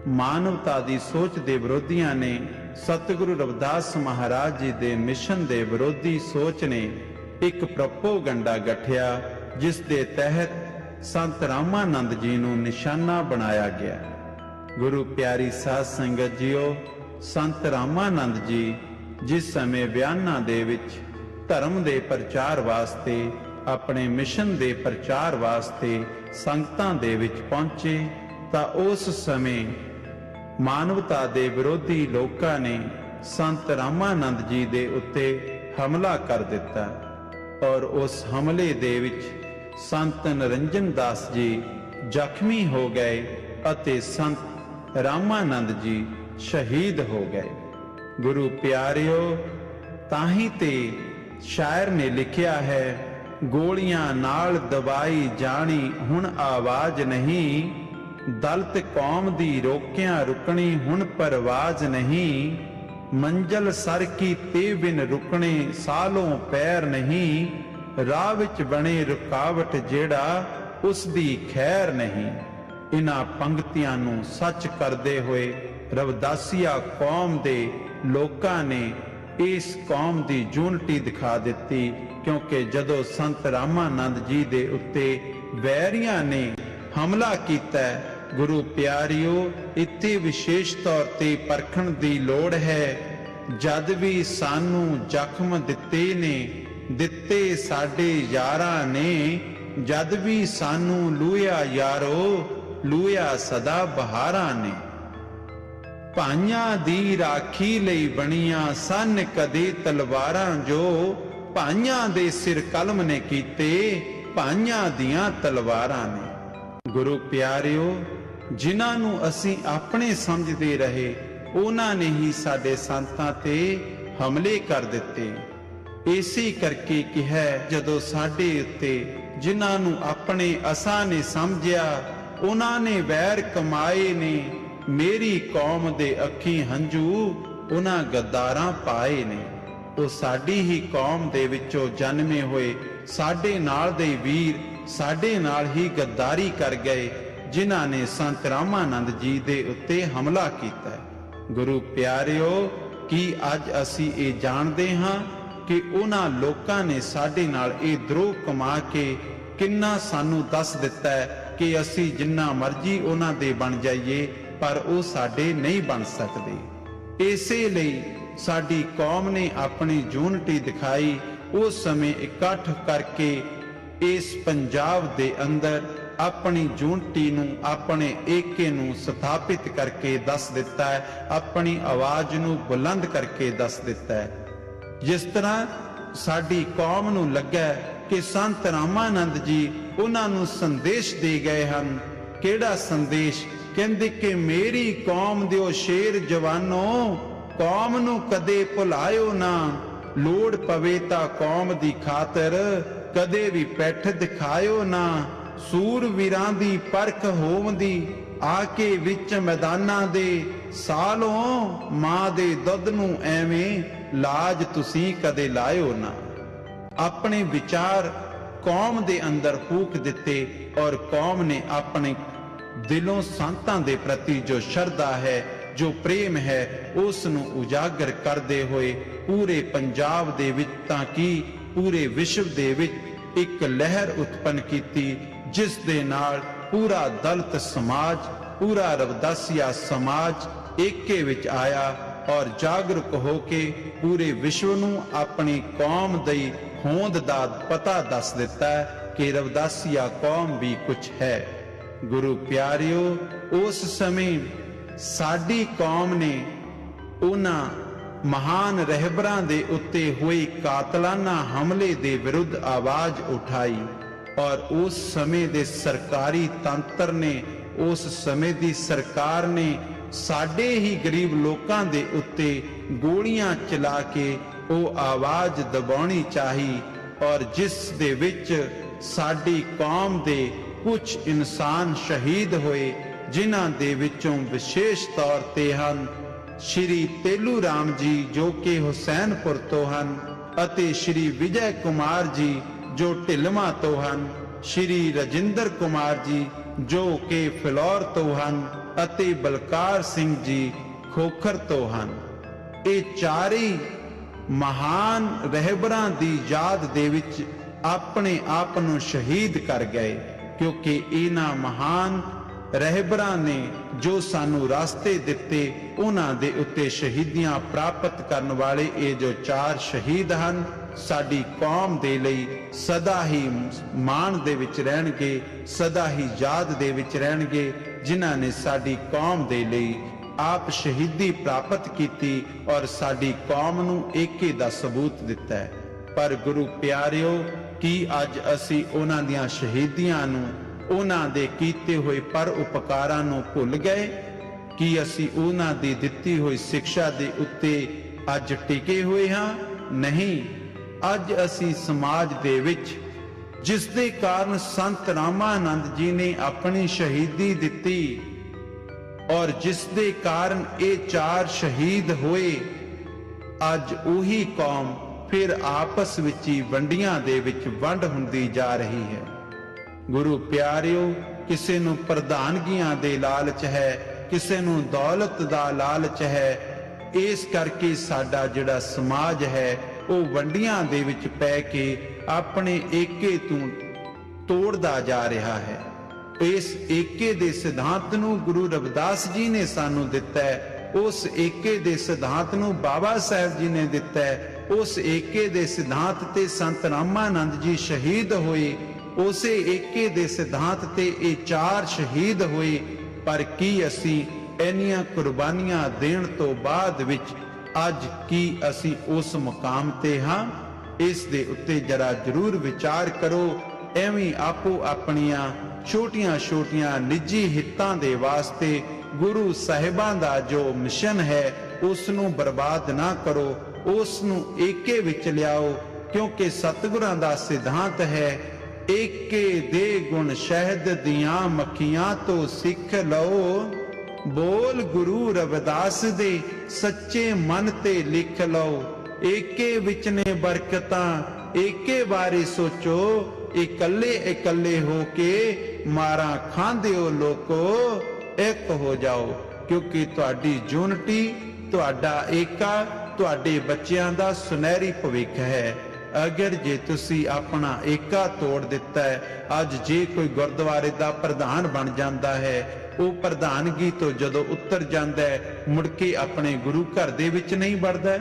ਮਾਨਵਤਾ ਦੀ ਸੋਚ ਦੇ ਵਿਰੋਧੀਆਂ ਨੇ, ਸਤਿਗੁਰੂ ਰਵਿਦਾਸ ਮਹਾਰਾਜ ਜੀ ਦੇ ਮਿਸ਼ਨ ਦੇ ਵਿਰੋਧੀ ਸੋਚ ਨੇ ਇੱਕ ਪ੍ਰੋਪੋਗੰਡਾ ਗਠਿਆ, ਜਿਸ ਦੇ ਤਹਿਤ ਸੰਤ ਰਾਮਾਨੰਦ ਜੀ ਨੂੰ ਨਿਸ਼ਾਨਾ ਬਣਾਇਆ ਗਿਆ। ਗੁਰੂ ਪਿਆਰੀ ਸਾਧ ਸੰਗਤ ਜੀਓ, ਸੰਤ ਰਾਮਾਨੰਦ ਜੀ ਜਿਸ ਸਮੇਂ ਵਿਆਨਾ ਦੇ ਵਿੱਚ ਧਰਮ ਦੇ ਪ੍ਰਚਾਰ ਵਾਸਤੇ, ਆਪਣੇ ਮਿਸ਼ਨ ਦੇ ਪ੍ਰਚਾਰ ਵਾਸਤੇ ਸੰਗਤਾਂ ਦੇ ਵਿੱਚ ਪਹੁੰਚੇ, ਤਾਂ ਉਸ ਸਮੇਂ ਮਾਨਵਤਾ ਦੇ ਵਿਰੋਧੀ ਲੋਕਾਂ ਨੇ ਸੰਤ ਰਾਮਾਨੰਦ ਜੀ ਦੇ ਉੱਤੇ ਹਮਲਾ ਕਰ ਦਿੱਤਾ। ਔਰ ਉਸ ਹਮਲੇ ਦੇ ਵਿੱਚ ਸੰਤ ਨਿਰੰਜਨ ਦਾਸ ਜੀ ਜ਼ਖਮੀ ਹੋ ਗਏ ਅਤੇ ਸੰਤ ਰਾਮਾਨੰਦ ਜੀ ਸ਼ਹੀਦ ਹੋ ਗਏ। ਗੁਰੂ ਪਿਆਰਿਓ, ਤਾਂ ਹੀ ਤੇ ਸ਼ਾਇਰ ਨੇ ਲਿਖਿਆ ਹੈ, ਗੋਲੀਆਂ ਨਾਲ ਦਬਾਈ ਜਾਣੀ ਹੁਣ ਆਵਾਜ਼ ਨਹੀਂ, ਦਲਿਤ ਕੌਮ ਦੀ ਰੋਕਿਆਂ ਰੁਕਣੀ ਹੁਣ ਪਰਵਾਜ਼ ਨਹੀਂ, ਮੰਜ਼ਲ ਸਰ ਕੀ ਤੇ ਬਿਨ ਰੁਕਣੇ ਸਾਲੋਂ ਪੈਰ ਨਹੀਂ, ਰਾਹ ਵਿੱਚ ਬਣੇ ਰੁਕਾਵਟ ਜਿਹੜਾ ਉਸ ਦੀ ਖੈਰ ਨਹੀਂ। ਇਨ੍ਹਾਂ ਪੰਕਤੀਆਂ ਨੂੰ ਸੱਚ ਕਰਦੇ ਹੋਏ ਰਵਿਦਾਸੀਆ ਕੌਮ ਦੇ ਲੋਕਾਂ ਨੇ ਇਸ ਕੌਮ ਦੀ ਯੂਨਿਟੀ ਦਿਖਾ ਦਿੱਤੀ, ਕਿਉਂਕਿ ਜਦੋਂ ਸੰਤ ਰਾਮਾਨੰਦ ਜੀ ਦੇ ਉੱਤੇ ਵੈਰੀਆਂ ਨੇ ਹਮਲਾ ਕੀਤਾ, ਗੁਰੂ ਪਿਆਰਿਓ, ਇੱਥੇ ਵਿਸ਼ੇਸ਼ ਤੌਰ ਤੇ ਪਰਖਣ ਦੀ ਲੋੜ ਹੈ। ਜਦ ਵੀ ਸਾਨੂੰ ਜ਼ਖਮ ਦਿੱਤੇ ਸਾਡੇ ਯਾਰਾਂ ਨੇ, ਜਦ ਵੀ ਸਾਨੂੰ ਲੂਇਆ ਯਾਰੋ, ਲੂਇਆ ਸਦਾ ਬਹਾਰਾਂ ਨੇ। ਭਾਈਆਂ ਦੀ ਰਾਖੀ ਲਈ ਬਣੀਆਂ ਸਨ ਕਦੇ ਤਲਵਾਰਾਂ, ਜੋ ਭਾਈਆਂ ਦੇ ਸਿਰ ਕਲਮ ਨੇ ਕੀਤੇ, ਭਾਈਆਂ ਦੀਆਂ ਤਲਵਾਰਾਂ ਨੇ। ਗੁਰੂ ਪਿਆਰਿਓ, ਜਿਨ੍ਹਾਂ ਨੂੰ ਅਸੀਂ ਆਪਣੇ ਸਮਝਦੇ ਰਹੇ, ਉਹਨਾਂ ਨੇ ਹੀ ਸਾਡੇ ਸੰਤਾਂ ਤੇ ਹਮਲੇ ਕਰ ਦਿੱਤੇ। ਇਸੇ ਕਰਕੇ ਕਿਹਾ, ਜਦੋਂ ਸਾਡੇ ਉੱਤੇ ਜਿਨ੍ਹਾਂ ਨੂੰ ਆਪਣੇ ਅਸਾਂ ਨੇ ਸਮਝਿਆ, ਉਹਨਾਂ ਨੇ ਵੈਰ ਕਮਾਏ ਨੇ, ਮੇਰੀ ਕੌਮ ਦੇ ਅੱਖੀਂ ਹੰਝੂ ਉਹਨਾਂ ਗੱਦਾਰਾਂ ਪਾਏ ਨੇ। ਉਹ ਸਾਡੀ ਹੀ ਕੌਮ ਦੇ ਵਿੱਚੋਂ ਜਨਮੇ ਹੋਏ ਸਾਡੇ ਨਾਲ ਦੇ ਵੀਰ ਸਾਡੇ ਨਾਲ ਹੀ ਗੱਦਾਰੀ ਕਰ ਗਏ, ਜਿਨ੍ਹਾਂ ਨੇ ਸੰਤ ਰਾਮਾਨੰਦ ਜੀ ਦੇ ਉੱਤੇ ਹਮਲਾ ਕੀਤਾ। ਗੁਰੂ ਪਿਆਰਿਓ, ਕੀ ਅੱਜ ਅਸੀਂ ਇਹ ਜਾਣਦੇ ਹਾਂ ਕਿ ਉਹਨਾਂ ਲੋਕਾਂ ਨੇ ਸਾਡੇ ਨਾਲ ਇਹ ਦਰੋਹ ਕਮਾ ਕੇ ਕਿੰਨਾ ਸਾਨੂੰ ਦੱਸ ਦਿੱਤਾ ਹੈ ਕਿ ਅਸੀਂ ਜਿੰਨਾ ਮਰਜ਼ੀ ਉਹਨਾਂ ਦੇ ਬਣ ਜਾਈਏ, ਪਰ ਉਹ ਸਾਡੇ ਨਹੀਂ ਬਣ ਸਕਦੇ। ਇਸੇ ਲਈ ਸਾਡੀ ਕੌਮ ਨੇ ਆਪਣੀ ਯੂਨਿਟੀ ਦਿਖਾਈ। ਉਸ ਸਮੇਂ ਇਕੱਠ ਕਰਕੇ ਇਸ ਪੰਜਾਬ ਦੇ ਅੰਦਰ ਆਪਣੀ ਯੂਨਿਟੀ ਨੂੰ, ਆਪਣੇ ਏਕੇ ਨੂੰ ਸਥਾਪਿਤ ਕਰਕੇ ਦੱਸ ਦਿੱਤਾ ਹੈ, ਆਪਣੀ ਆਵਾਜ਼ ਨੂੰ ਬੁਲੰਦ ਕਰਕੇ ਦੱਸ ਦਿੱਤਾ ਹੈ। ਜਿਸ ਤਰ੍ਹਾਂ ਸਾਡੀ ਕੌਮ ਨੂੰ ਲੱਗਾ ਕਿ ਸੰਤ ਰਾਮਾਨੰਦ ਜੀ ਉਹਨਾਂ ਨੂੰ ਸੰਦੇਸ਼ ਦੇ ਗਏ ਹਨ। ਕਿਹੜਾ ਸੰਦੇਸ਼? ਕਹਿੰਦੇ ਕਿ ਮੇਰੀ ਕੌਮ ਦਿਓ ਸ਼ੇਰ ਜਵਾਨੋ, ਕੌਮ ਨੂੰ ਕਦੇ ਭੁਲਾਇਓ ਨਾ, ਲੋੜ ਪਵੇ ਤਾਂ ਕੌਮ ਦੀ ਖਾਤਰ ਕਦੇ ਵੀ ਪਿੱਠ ਦਿਖਾਇਓ ਨਾ। ਸੂਰਵੀਰਾਂ ਦੀ ਪਰਖ ਹੋਵਦੀ ਆ ਕੇ ਵਿੱਚ ਮੈਦਾਨਾਂ ਦੇ, ਸਾਲੋਂ ਮਾਂ ਦੇ ਦੁੱਧ ਨੂੰ ਐਵੇਂ ਲਾਜ ਤੁਸੀਂ ਕਦੇ ਲਾਇਓ ਨਾ। ਆਪਣੇ ਵਿਚਾਰ ਕੌਮ ਦੇ ਅੰਦਰ ਫੂਕ ਦਿੱਤੇ, ਔਰ ਕੌਮ ਨੇ ਆਪਣੇ ਦਿਲੋਂ ਸੰਤਾਂ ਦੇ ਪ੍ਰਤੀ ਜੋ ਸ਼ਰਧਾ ਹੈ, ਜੋ ਪ੍ਰੇਮ ਹੈ, ਉਸ ਨੂੰ ਉਜਾਗਰ ਕਰਦੇ ਹੋਏ ਪੂਰੇ ਪੰਜਾਬ ਦੇ ਵਿੱਚ, ਤਾਂ ਕਿ ਪੂਰੇ ਵਿਸ਼ਵ ਦੇ ਵਿੱਚ ਇੱਕ ਲਹਿਰ ਉਤਪੰਨ ਕੀਤੀ, ਜਿਸ ਦੇ ਨਾਲ ਪੂਰਾ ਦਲਿਤ ਸਮਾਜ, ਪੂਰਾ ਰਵਿਦਾਸੀਆ ਸਮਾਜ ਏਕੇ ਵਿੱਚ ਆਇਆ ਔਰ ਜਾਗਰੂਕ ਹੋ ਕੇ ਪੂਰੇ ਵਿਸ਼ਵ ਨੂੰ ਆਪਣੀ ਕੌਮ ਦੀ ਹੋਂਦ ਦਾ ਪਤਾ ਦੱਸ ਦਿੱਤਾ ਕਿ ਰਵਿਦਾਸੀਆ ਕੌਮ ਵੀ ਕੁਝ ਹੈ। ਗੁਰੂ ਪਿਆਰਿਓ, ਉਸ ਸਮੇਂ ਸਾਡੀ ਕੌਮ ਨੇ ਉਹਨਾਂ ਮਹਾਨ ਰਹਿਬਰਾਂ ਦੇ ਉੱਤੇ ਹੋਏ ਕਾਤਲਾਨਾ ਹਮਲੇ ਦੇ ਵਿਰੁੱਧ ਆਵਾਜ਼ ਉਠਾਈ, ਔਰ ਉਸ ਸਮੇਂ ਦੇ ਸਰਕਾਰੀ ਤੰਤਰ ਨੇ, ਉਸ ਸਮੇਂ ਦੀ ਸਰਕਾਰ ਨੇ ਸਾਡੇ ਹੀ ਗਰੀਬ ਲੋਕਾਂ ਦੇ ਉੱਤੇ ਗੋਲੀਆਂ ਚਲਾ ਕੇ ਉਹ ਆਵਾਜ਼ ਦਬਾਉਣੀ ਚਾਹੀ, ਔਰ ਜਿਸ ਦੇ ਵਿੱਚ ਸਾਡੀ ਕੌਮ ਦੇ ਕੁਝ ਇਨਸਾਨ ਸ਼ਹੀਦ ਹੋਏ, ਜਿਨ੍ਹਾਂ ਦੇ ਵਿੱਚੋਂ ਵਿਸ਼ੇਸ਼ ਤੌਰ ਤੇ ਹਨ ਸ਼੍ਰੀ ਤੇਲੂ ਰਾਮ ਜੀ, ਜੋ ਕਿ ਹੁਸੈਨਪੁਰ ਤੋਂ ਹਨ, ਅਤੇ ਸ਼੍ਰੀ ਵਿਜੈ ਕੁਮਾਰ ਜੀ, ਜੋ ਢਿਲਮਾ ਤੋਂ ਹਨ, ਸ਼੍ਰੀ ਰਜਿੰਦਰ ਕੁਮਾਰ ਜੀ, ਜੋ ਕਿ ਫਿਲੌਰ ਤੋਂ ਹਨ, ਅਤੇ ਬਲਕਾਰ ਸਿੰਘ ਜੀ ਖੋਖਰ ਤੋਂ ਹਨ। ਇਹ ਚਾਰੇ ਮਹਾਨ ਰਹਿਬਰਾਂ ਦੀ ਯਾਦ ਦੇ ਵਿੱਚ ਆਪਣੇ ਆਪ ਨੂੰ ਸ਼ਹੀਦ ਕਰ ਗਏ, ਕਿਉਂਕਿ ਇਹਨਾਂ ਮਹਾਨ ਰਹਿਬਰਾਂ ਨੇ ਜੋ ਸਾਨੂੰ ਰਾਸਤੇ ਦਿੱਤੇ, ਉਹਨਾਂ ਦੇ ਉੱਤੇ ਸ਼ਹੀਦੀਆਂ ਪ੍ਰਾਪਤ ਕਰਨ ਵਾਲੇ ਇਹ ਜੋ ਚਾਰ ਸ਼ਹੀਦ ਹਨ, ਸਾਡੀ ਕੌਮ ਦੇ ਲਈ ਸਦਾ ਹੀ ਮਾਣ ਦੇ ਵਿੱਚ ਰਹਿਣਗੇ, ਸਦਾ ਹੀ ਯਾਦ ਦੇ ਵਿੱਚ ਰਹਿਣਗੇ, ਜਿਨ੍ਹਾਂ ਨੇ ਸਾਡੀ ਕੌਮ ਦੇ ਲਈ ਆਪ ਸ਼ਹੀਦੀ ਪ੍ਰਾਪਤ ਕੀਤੀ ਔਰ ਸਾਡੀ ਕੌਮ ਨੂੰ ਏਕੇ ਦਾ ਸਬੂਤ ਦਿੱਤਾ ਹੈ। ਪਰ ਗੁਰੂ ਪਿਆਰਿਓ, ਕੀ ਅੱਜ ਅਸੀਂ ਉਹਨਾਂ ਦੀਆਂ ਸ਼ਹੀਦੀਆਂ ਨੂੰ, ਉਹਨਾਂ ਦੇ ਕੀਤੇ ਹੋਏ ਪਰ ਉਪਕਾਰਾਂ ਨੂੰ ਭੁੱਲ ਗਏ? ਕੀ ਅਸੀਂ ਉਹਨਾਂ ਦੀ ਦਿੱਤੀ ਹੋਈ ਸਿੱਖਿਆ ਦੇ ਉੱਤੇ ਅੱਜ ਟਿਕੇ ਹੋਏ ਹਾਂ? ਨਹੀਂ। ਅੱਜ ਅਸੀਂ ਸਮਾਜ ਦੇ ਵਿੱਚ, ਜਿਸ ਦੇ ਕਾਰਨ ਸੰਤ ਰਾਮਾਨੰਦ ਜੀ ਨੇ ਆਪਣੀ ਸ਼ਹੀਦੀ ਦਿੱਤੀ ਔਰ ਜਿਸ ਦੇ ਕਾਰਨ ਇਹ ਚਾਰ ਸ਼ਹੀਦ ਹੋਏ, ਅੱਜ ਉਹੀ ਕੌਮ ਫਿਰ ਆਪਸ ਵਿੱਚ ਹੀ ਵੰਡੀਆਂ ਦੇ ਵਿੱਚ ਵੰਡ ਹੁੰਦੀ ਜਾ ਰਹੀ ਹੈ। गुरु प्यारिओ, किसे नूं प्रधानगियां दे लालच है, किसे नूं दौलत दा लालच है। इस करके साडा जिहड़ा समाज है वो वंडियां दे विच पै के अपने एके तों तोड़दा जा रहा है। इस एके दे सिद्धांत नूं गुरु रविदास जी ने सानू दिता है, उस एके दे सिद्धांत नूं बाबा साहब जी ने दिता है, उस एके दे सिद्धांत ते संत रामानंद जी शहीद होए, उसे एके दे सिद्धांत ते ये चार शहीद होए। पर की असी इन्नियां कुर्बानियां देण तो बाद विच अज की असी उस मुकाम ते हां? इस दे उत्ते जरा जरूर विचार करो। एवें आपो अपनियां छोटियां छोटियां निजी हितां दे वास्ते गुरु साहिबां दा जो मिशन है उस नूं बर्बाद ना करो, उस नूं एके विच लियाओ। क्योंकि सतगुरां दा सिद्धांत है, एके दे गुण शहद दियां मक्खियां तो सिख लओ। बोल गुरु रविदास दे सच्चे मन ते लिख लओ। एके विच ने बरकतां, एके बारे सोचो। इकल्ले इकल्ले हो के मारा खांदे हो लोको, एक हो जाओ। क्योंकि तुहाडी यूनिटी, तुहाडा एका तुहाडे बच्चियां दा सुनहरी भविख है। अगर जे तुसी अपना एका तोड़ दिता है, अज जे कोई गुरुद्वारे दा प्रधान बन जाता है, वो प्रधानगी तो जदों उतर जाता है मुड़ के अपने गुरु घर दे विच नहीं बढ़दा।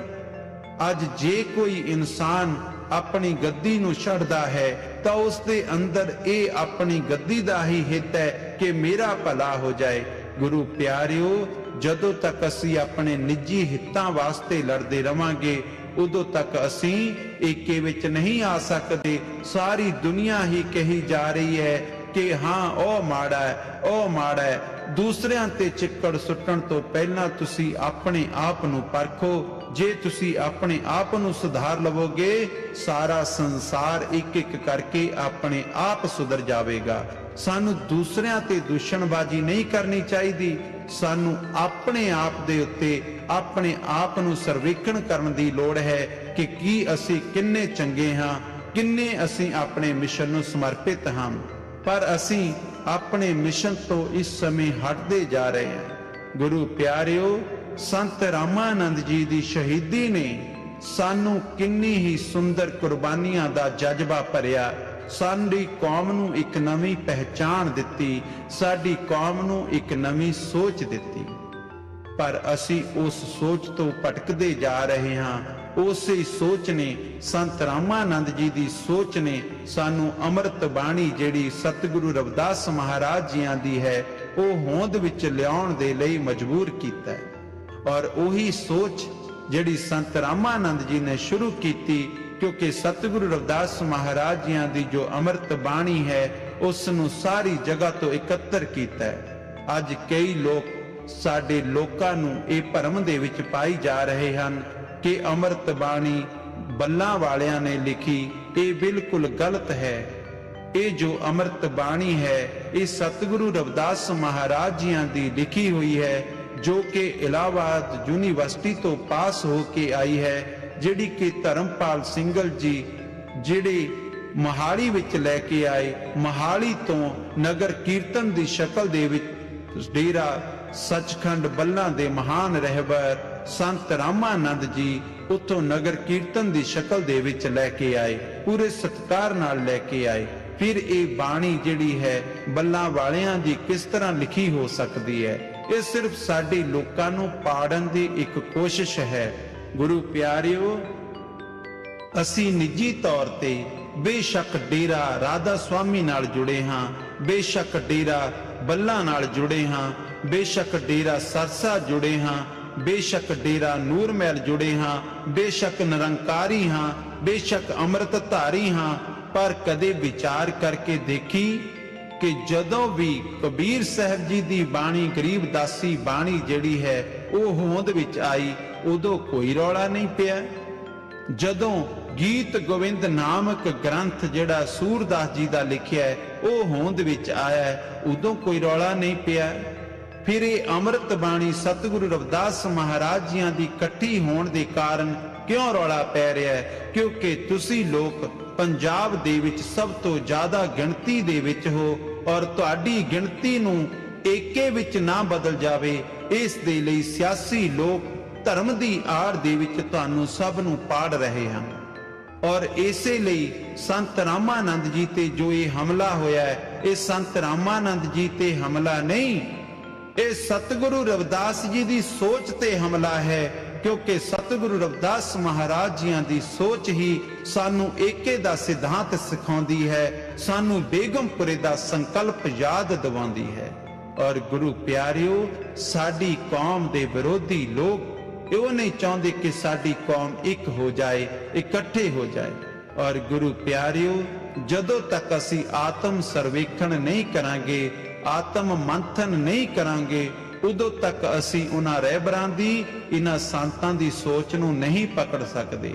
अज जे कोई इंसान अपनी गद्दी नूं छड्डदा है तो उसके अंदर ये अपनी गद्दी दा ही हित है कि मेरा भला हो जाए। गुरु प्यारिओ, जदों तक असी अपने निजी हितां वास्ते लड़दे रवांगे उदों तक असी एके विच नहीं आ सकते। सारी दुनिया ही कही जा रही है कि हाँ ओ माड़ा है, ओ माड़ा है। दूसरियां ते चिक्कड़ सुट्टण तो पहला तुसी अपने आप नूं परखो। जे तुसी अपने आप नूं सुधार लवोगे, सारा संसार एक एक करके अपने आप सुधर जाएगा। सानू दूसरियां ते दुश्मनबाजी नहीं करनी चाहिए। सानू अपने आप दे उत्ते अपने आप नूं सर्वेखण करन दी लोड़ है कि की असी किन्ने चंगे हां, किन्ने असी अपने मिशन नूं समर्पित हां। पर असी अपने मिशन तो इस समय हटते जा रहे हैं। गुरु प्यारिओ, संत रामानंद जी दी शहीदी ने सानू किन्नी ही सुंदर कुर्बानियां दा जज्बा भरिया। साडी कौम नूं एक नवीं पहचान दिती, साडी कौम नूं एक नवीं सोच दिती। पर असी उस सोच तो भटकते जा रहे हां। उसे सोच ने, संत रामानंद जी दी सोच ने सानू अमृत बाणी जिहड़ी सतगुरु रविदास महाराज जियां दी है वो होंद विच लियाउण दे लई मजबूर कीता है। और उही सोच जिहड़ी संत रामानंद जी ने शुरू की, क्योंकि सतगुरु रविदास महाराज जियां दी जो अमृत बाणी है उस नूं सारी जगह तो इकत्तर कीता है। अज कई लोग साडे लोकां नूं इह भरम दे विच पाई जा रहे हन कि अमृत बाणी बल्लां वालियां ने लिखी। ये बिल्कुल गलत है। ये जो अमृत बाणी है ये सतगुरु रविदास महाराज जियां दी लिखी हुई है, जो कि इलाहाबाद यूनिवर्सिटी तो पास होके आई है, जिहड़ी कि धर्मपाल सिंगल जी जिहड़े मोहाली विच लैके आए। मोहाली तो नगर कीर्तन दी शक्ल दे विच डेरा सचखंड बल्लां दे महान रहबर संत रामानंद जी उतों नगर कीर्तन दी शक्ल दे विच लैके आए, पूरे सत्कार नाल लैके आए। फिर ये बाणी जिहड़ी है बल्लां वालियां दी किस तरह लिखी हो सकती है? ये सिर्फ साडे लोकां नूं पाड़न दी एक कोशिश है। गुरु प्यारिओ, असी निजी तौर ते बेशक डेरा राधा स्वामी नाल जुड़े हां, बेशक डेरा बल्लां नाल जुड़े हां, बेशक डेरा सरसा जुड़े हां, बेशक डेरा नूर महल जुड़े हां, बेशक निरंकारी हां, बेशक अमृतधारी हां। पर कदे विचार करके देखी कि जदों भी कबीर साहब जी दी बाणी गरीब दासी बाणी जिहड़ी है वो होंद विच आई, उदों कोई रौला नहीं पिया। जदों गीत गोविंद नामक ग्रंथ जिहड़ा सूरदास जी दा लिखिया है वो होंद विच आया है, उदों कोई रौला नहीं पिया। फिर ये अमृत बाणी सतगुरु रविदास महाराज जियां दी इकट्ठी होण दे कारण क्यों रौला पै रहा है? क्योंकि तुसी लोग पंजाब दे विच सब तो ज्यादा गिणती दे विच हो और तुहाडी गिणती नूं एके विच ना बदल जावे, इस दे लई सियासी लोग धर्म दी आड़ दे विच तुहानूं सब नूं पाड़ रहे हैं। और इसे लई संत रामानंद जी ते जो ये हमला होया है, ये संत रामानंद जी ते हमला नहीं, ये सतगुरु रविदास जी दी सोच ते हमला है। क्योंकि सतगुरु रविदास महाराज जियां दी सोच ही सानू एके दा सिद्धांत सिखाउंदी है, सानू बेगमपुरे दा संकल्प याद दिवाउंदी है। और गुरु प्यारिओ, साडी कौम दे विरोधी लोग इहो नहीं चाहते कि साडी कौम एक हो जाए, इकट्ठे हो जाए। और गुरु प्यारिओ, जदों तक असी आत्म सर्वेखण नहीं करांगे, आत्म मंथन नहीं करांगे, उदों तक असी उन्हां रहबरां दी, इन्हां संतां दी सोच नूं नहीं पकड़ सकदे।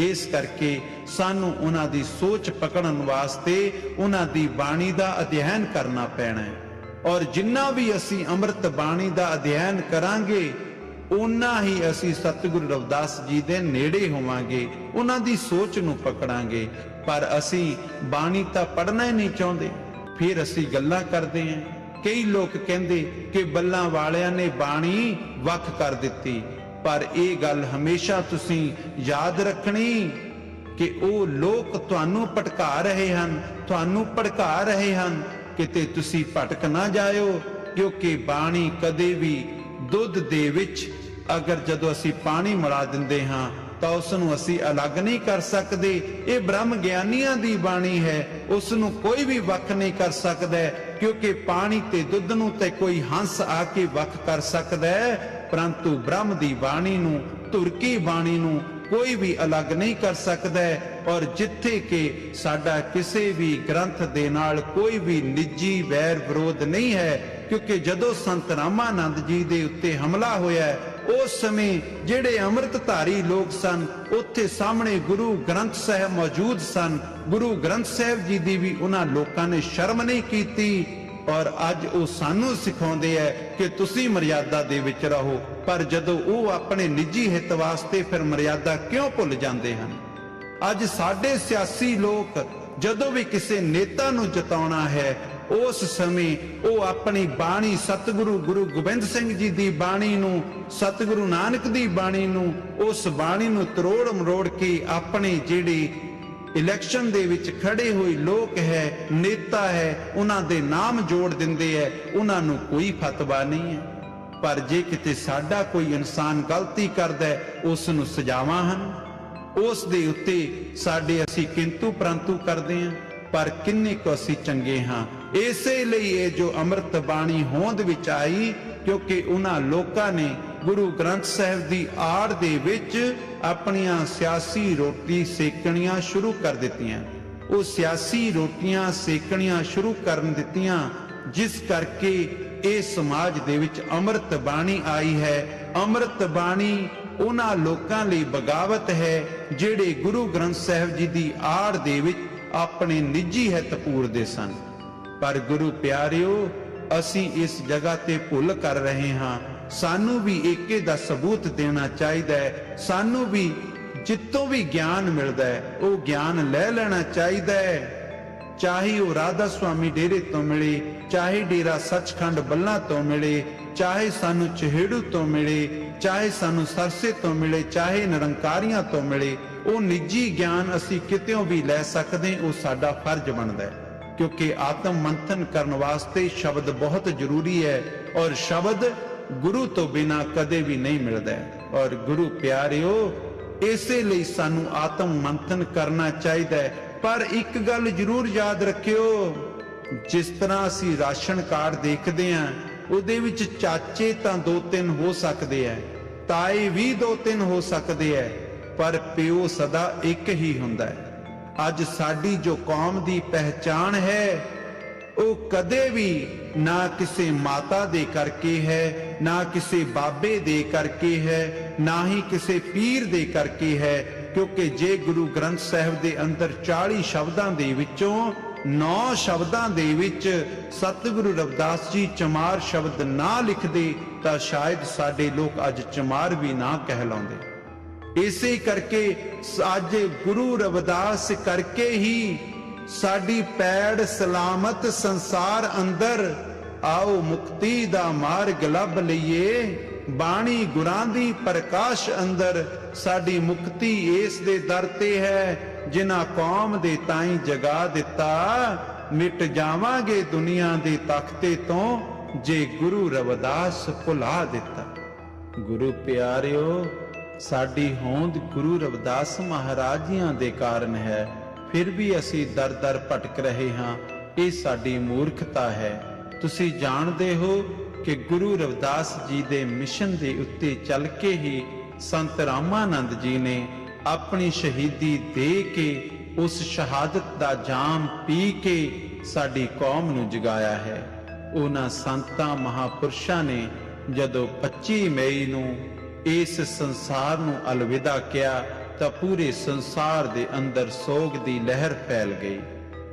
इस करके सानू उन्हां दी सोच पकड़न वास्ते उन्हां दी बाणी दा अध्ययन करना पैना है। और जिन्ना भी असी अमृत बाणी दा अध्ययन करांगे, उन्ना ही असी सतगुरु रविदास जी दे नेड़े होवांगे, उन्हां दी सोच नूं पकड़ांगे। पर असी बाणी तां पढ़ना ही नहीं चाहुंदे, फिर असी गल्लां करदे हां। कई लोग कहते कि बल्लां वालियां ने बाणी वख कर दिती, पर यह गल हमेशा तुसी याद रखनी कि वो लोग तुहानू भटका रहे हैं, तुहानू भड़का रहे हैं, किते तुसी भटक ना जाओ। क्योंकि बाणी कदे भी दुध दे विच अगर जदों असी पानी मिला दिंदे हां तो उसनू असी अलग नहीं कर सकते। ये ब्रह्म ज्ञानियां दी बाणी है, उसनू कोई भी वख नहीं कर सकता। क्योंकि पानी ते दुध नू ते कोई हंस आके वख कर सकता है, परंतु ब्रह्म दी बाणी नू, तुरकी बाणी नू कोई भी अलग नहीं कर सकता। और जिथे के साडा किसी भी ग्रंथ दे नाल कोई भी निजी वैर विरोध नहीं है। क्योंकि जदों संत रामानंद जी दे उत्ते हमला होया, उस समय जेड़े अमृतधारी लोग सन, उत्थे सामने गुरु ग्रंथ साहब मौजूद सन। गुरु ग्रंथ साहब जी दी भी उन्हां लोकां ने शर्म नहीं कीती। और अज वो सानू सिखाउंदे है कि तुसी मर्यादा दे विच रहो, पर जदों वो अपने निजी हित वास्ते फिर मर्यादा क्यों भुल जांदे हन। अज साडे सियासी लोग जदों भी किसी नेता नू जिताउणा है, उस समय वो अपनी बाणी सतगुरु गुरु गोबिंद सिंह जी दी बाणी नू, सतगुरु नानक दी बाणी नू, उस बाणी नू तरोड़ मरोड़ के अपने जेड़े इलैक्शन दे विच खड़े हुए लोग है, नेता है, उन्हां दे नाम जोड़ दिंदे है, उन्हां नू कोई फतवा नहीं है। पर जे किते साडा कोई इंसान गलती करदा है, उस नू सजावां हन, उस दे उत्ते साडे असी किंतु परंतु करदे हां। पर किन्ने को असी चंगे हां। इसे लई ये जो अमृत बाणी होंद विच आई, क्योंकि उन्हां लोकां ने गुरु ग्रंथ साहिब दी आड़ दे विच अपनियां सियासी रोटी सेकणियां शुरू कर दित्तियां। वो सियासी रोटियां सेकणियां शुरू करन दित्तियां, जिस करके ये समाज दे विच अमृत बाणी आई है। अमृत बाणी उन्हां लोकां लई बगावत है जेड़े गुरु ग्रंथ साहिब जी दी आड़ दे विच अपने निजी हित पूरदे सन। पर गुरु प्यारिओ, असी इस जगह ते भुल कर रहे हां। सानू भी एके दा सबूत देना चाहिए। सानू भी जितों भी ज्ञान मिलता है वो ज्ञान ले लेना चाहिए। चाहे वो राधा स्वामी डेरे तो मिले, चाहे डेरा सचखंड बल्ला तो मिले, चाहे सानू चहेड़ू तो मिले, चाहे सानू सरसे तो मिले, चाहे निरंकारियां तो मिले। वो निजी ज्ञान असी कितों भी ले सकते, वो साडा फर्ज बनता है। क्योंकि आत्म मंथन करने वास्ते शब्द बहुत जरूरी है, और शब्द गुरु तो बिना कदे भी नहीं मिलता है। और गुरु प्यारिओ, इसे लिए सानू आत्म मंथन करना चाहिए। पर एक गल जरूर याद रखियो, जिस तरह असी राशन कार्ड देखते हैं, उहदे विच चाचे तां 2-3 हो सकते हैं, ताए भी 2-3 हो सकते हैं, पर प्यो सदा एक ही हुंदा है। अज साडी जो कौम दी पहचान है, वो कदे भी ना किसी माता दे करके है, ना किसी बाबे दे करके है, ना ही किसी पीर दे करके है। क्योंकि जे गुरु ग्रंथ साहिब दे अंदर 40 शब्दां दे विचों 9 शब्दां दे विच सतगुरु रविदास जी चमार शब्द ना लिखदे, तां शायद साडे लोग अज चमार भी ना कहलाउंदे। ਇਸੇ ਕਰਕੇ ਅੱਜ ਗੁਰੂ ਰਵਿਦਾਸ ਕਰਕੇ ਹੀ ਸਾਡੀ ਪੈੜ ਸਲਾਮਤ ਸੰਸਾਰ ਅੰਦਰ। ਆਓ ਮੁਕਤੀ ਦਾ ਮਾਰਗ ਲੱਭ ਲਈਏ, ਬਾਣੀ ਗੁਰਾਂ ਦੀ ਪ੍ਰਕਾਸ਼ ਅੰਦਰ। ਸਾਡੀ ਮੁਕਤੀ ਇਸ ਦੇ ਦਰ ਤੇ ਹੈ ਜਿਨ੍ਹਾਂ ਕੌਮ ਦੇ ਤਾਈਂ ਜਗਾ ਦਿੱਤਾ। ਮਿਟ ਜਾਵਾਂਗੇ ਦੁਨੀਆ ਦੇ ਤਖਤੇ ਤੋਂ ਜੇ ਗੁਰੂ ਰਵਿਦਾਸ ਭੁਲਾ ਦਿੱਤਾ। ਗੁਰੂ ਪਿਆਰਿਓ, ਸਾਡੀ ਹੋਂਦ ਗੁਰੂ ਰਵਿਦਾਸ ਮਹਾਰਾਜਿਆਂ ਦੇ ਕਾਰਨ ਹੈ, ਫਿਰ ਵੀ ਅਸੀਂ ਦਰ ਦਰ ਭਟਕ ਰਹੇ ਹਾਂ। ਇਹ ਸਾਡੀ ਮੂਰਖਤਾ ਹੈ। ਤੁਸੀਂ ਜਾਣਦੇ ਹੋ ਕਿ ਗੁਰੂ ਰਵਿਦਾਸ ਜੀ ਦੇ ਮਿਸ਼ਨ ਦੇ ਉੱਤੇ ਚੱਲ ਕੇ ਹੀ ਸੰਤ ਰਾਮਾਨੰਦ ਜੀ ਨੇ ਆਪਣੀ ਸ਼ਹੀਦੀ ਦੇ ਕੇ ਉਸ ਸ਼ਹਾਦਤ ਦਾ ਜਾਮ ਪੀ ਕੇ ਸਾਡੀ ਕੌਮ ਨੂੰ ਜਗਾਇਆ ਹੈ। ਉਹਨਾਂ ਸੰਤਾਂ ਮਹਾਪੁਰਸ਼ਾਂ ਨੇ ਜਦੋਂ 25 ਮਈ ਨੂੰ ਇਸ ਸੰਸਾਰ ਨੂੰ ਅਲਵਿਦਾ ਕਿਹਾ ਤਾਂ ਪੂਰੇ ਸੰਸਾਰ ਦੇ ਅੰਦਰ ਸੋਗ ਦੀ ਲਹਿਰ ਫੈਲ ਗਈ